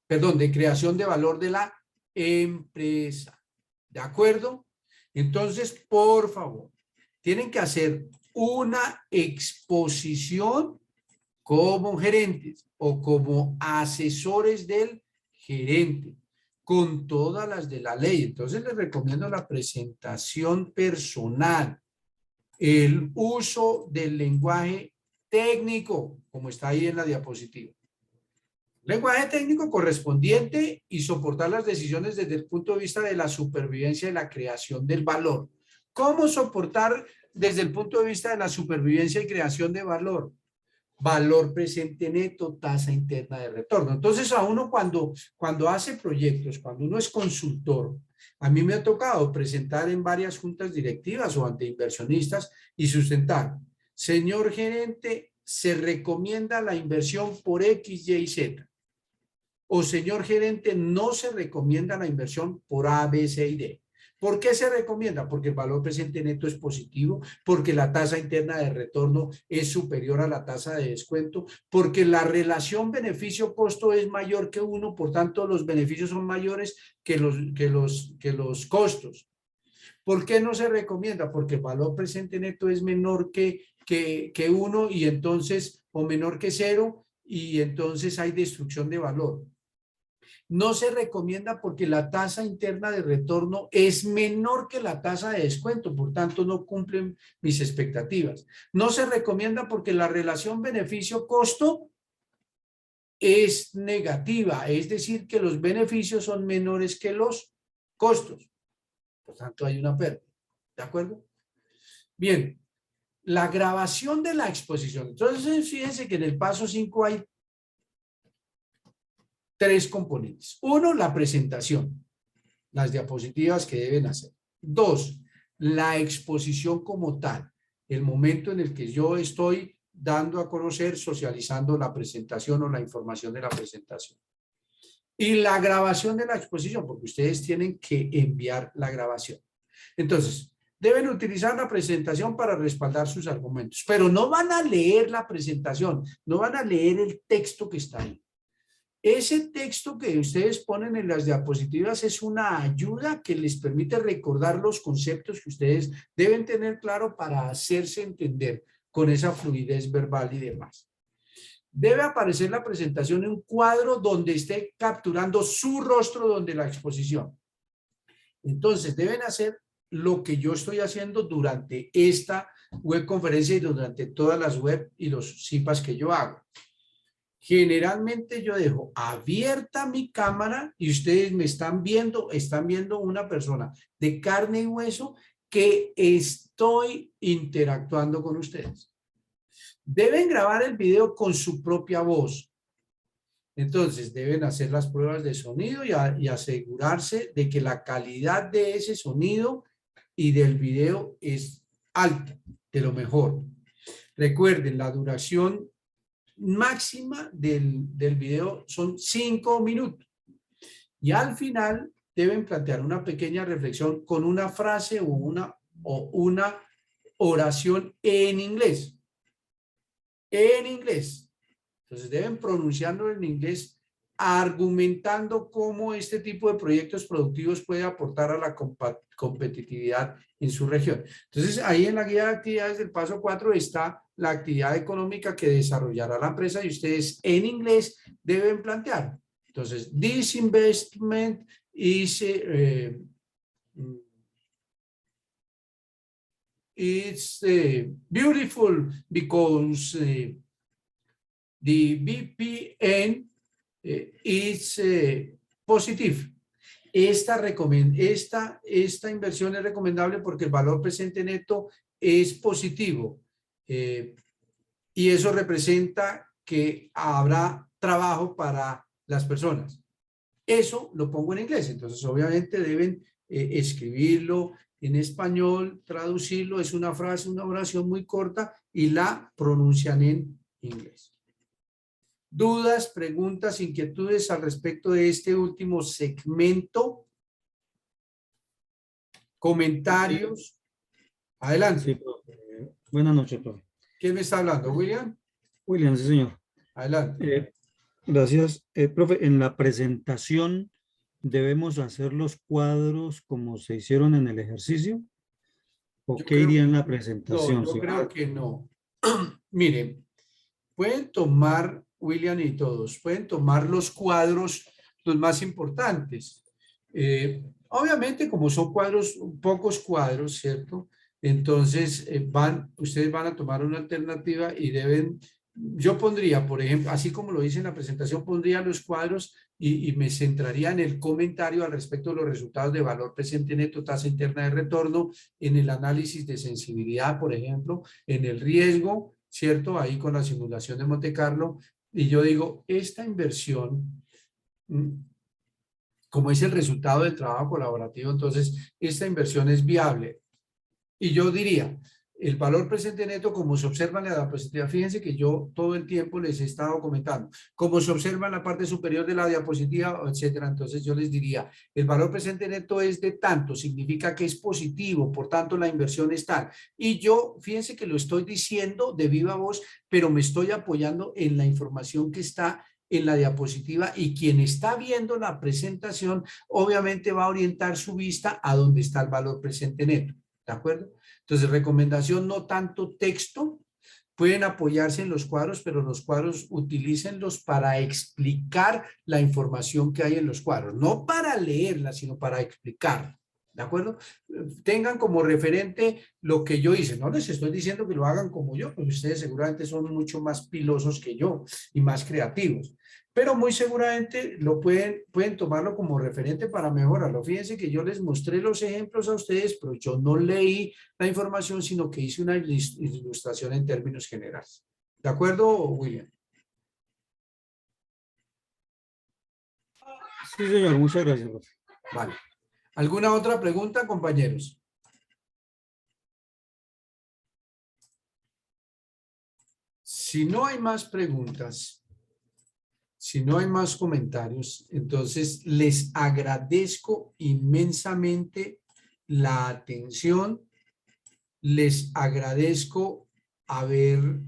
Perdón, de creación de valor de la empresa. ¿De acuerdo? Entonces, por favor, tienen que hacer una exposición como gerentes o como asesores del gerente, con todas las de la ley. Entonces, les recomiendo la presentación personal, el uso del lenguaje técnico, como está ahí en la diapositiva. Lenguaje técnico correspondiente y soportar las decisiones desde el punto de vista de la supervivencia y la creación del valor. ¿Cómo soportar desde el punto de vista de la supervivencia y creación de valor? valor presente neto, tasa interna de retorno. Entonces, a uno cuando hace proyectos, cuando uno es consultor, a mí me ha tocado presentar en varias juntas directivas o ante inversionistas y sustentar, señor gerente, se recomienda la inversión por X, Y, Z. O señor gerente, no se recomienda la inversión por A, B, C y D. ¿Por qué se recomienda? Porque el valor presente neto es positivo, porque la tasa interna de retorno es superior a la tasa de descuento, porque la relación beneficio-costo es mayor que 1, por tanto los beneficios son mayores que los costos. ¿Por qué no se recomienda? Porque el valor presente neto es menor que 1 y entonces, o menor que 0, y entonces hay destrucción de valor. No se recomienda porque la tasa interna de retorno es menor que la tasa de descuento, por tanto no cumplen mis expectativas. No se recomienda porque la relación beneficio-costo es negativa, es decir, que los beneficios son menores que los costos. Por tanto, hay una pérdida. ¿De acuerdo? Bien, la grabación de la exposición. Entonces, fíjense que en el paso 5 hay 3 componentes. 1, la presentación, las diapositivas que deben hacer. 2, la exposición como tal, el momento en el que yo estoy dando a conocer, socializando la presentación o la información de la presentación. Y la grabación de la exposición, porque ustedes tienen que enviar la grabación. Entonces, deben utilizar la presentación para respaldar sus argumentos, pero no van a leer la presentación, no van a leer el texto que está ahí. Ese texto que ustedes ponen en las diapositivas es una ayuda que les permite recordar los conceptos que ustedes deben tener claro para hacerse entender con esa fluidez verbal y demás. Debe aparecer la presentación en un cuadro donde esté capturando su rostro donde la exposición. Entonces, deben hacer lo que yo estoy haciendo durante esta webconferencia y durante todas las web y los CIPAs que yo hago. Generalmente yo dejo abierta mi cámara y ustedes me están viendo una persona de carne y hueso que estoy interactuando con ustedes. Deben grabar el video con su propia voz. Entonces deben hacer las pruebas de sonido y asegurarse de que la calidad de ese sonido y del video es alta, de lo mejor. Recuerden, la duración máxima del video son 5 minutos. Y al final deben plantear una pequeña reflexión con una frase o una oración en inglés. En inglés. Entonces deben pronunciarlo en inglés, argumentando cómo este tipo de proyectos productivos puede aportar a la competitividad en su región. Entonces ahí en la guía de actividades del paso 4 está la actividad económica que desarrollará la empresa y ustedes en inglés deben plantear. Entonces, this investment is it's beautiful because the VPN is positive. Esta inversión es recomendable porque el valor presente neto es positivo y eso representa que habrá trabajo para las personas. Eso lo pongo en inglés, entonces obviamente deben escribirlo en español, traducirlo, es una frase, una oración muy corta y la pronuncian en inglés. ¿Dudas, preguntas, inquietudes al respecto de este último segmento? ¿Comentarios? Adelante. Sí, profe. Buenas noches, profe. ¿Quién me está hablando? ¿William? William, sí, señor. Adelante. Gracias. Profe, en la presentación debemos hacer los cuadros como se hicieron en el ejercicio. ¿O qué iría en la presentación? No, yo ¿sí? creo que no. Miren, pueden tomar, William y todos, pueden tomar los cuadros los más importantes. Obviamente, como son cuadros, pocos cuadros, ¿cierto? Entonces, ustedes van a tomar una alternativa y deben, yo pondría, por ejemplo, así como lo hice en la presentación, pondría los cuadros y me centraría en el comentario al respecto de los resultados de valor presente neto, tasa interna de retorno, en el análisis de sensibilidad, por ejemplo, en el riesgo, ¿cierto? Ahí con la simulación de Monte Carlo, y yo digo, esta inversión, como es el resultado del trabajo colaborativo, entonces esta inversión es viable. Y yo diría, el valor presente neto, como se observa en la diapositiva, fíjense que yo todo el tiempo les he estado comentando, como se observa en la parte superior de la diapositiva, etcétera. Entonces yo les diría, el valor presente neto es de tanto, significa que es positivo, por tanto la inversión es tal. Y yo, fíjense que lo estoy diciendo de viva voz, pero me estoy apoyando en la información que está en la diapositiva, y quien está viendo la presentación obviamente va a orientar su vista a donde está el valor presente neto. ¿De acuerdo? Entonces, recomendación, no tanto texto, pueden apoyarse en los cuadros, pero los cuadros utilícenlos para explicar la información que hay en los cuadros, no para leerla, sino para explicar. ¿De acuerdo? Tengan como referente lo que yo hice. No les estoy diciendo que lo hagan como yo, porque ustedes seguramente son mucho más pilosos que yo y más creativos. Pero muy seguramente lo pueden tomarlo como referente para mejorarlo. Fíjense que yo les mostré los ejemplos a ustedes, pero yo no leí la información, sino que hice una ilustración en términos generales. ¿De acuerdo, William? Sí, señor, muchas gracias, profe. Vale. ¿Alguna otra pregunta, compañeros? Si no hay más preguntas, si no hay más comentarios, entonces les agradezco inmensamente la atención. Les agradezco haber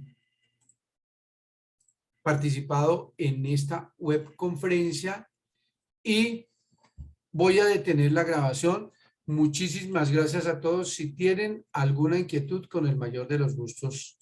participado en esta webconferencia y voy a detener la grabación. Muchísimas gracias a todos. Si tienen alguna inquietud, con el mayor de los gustos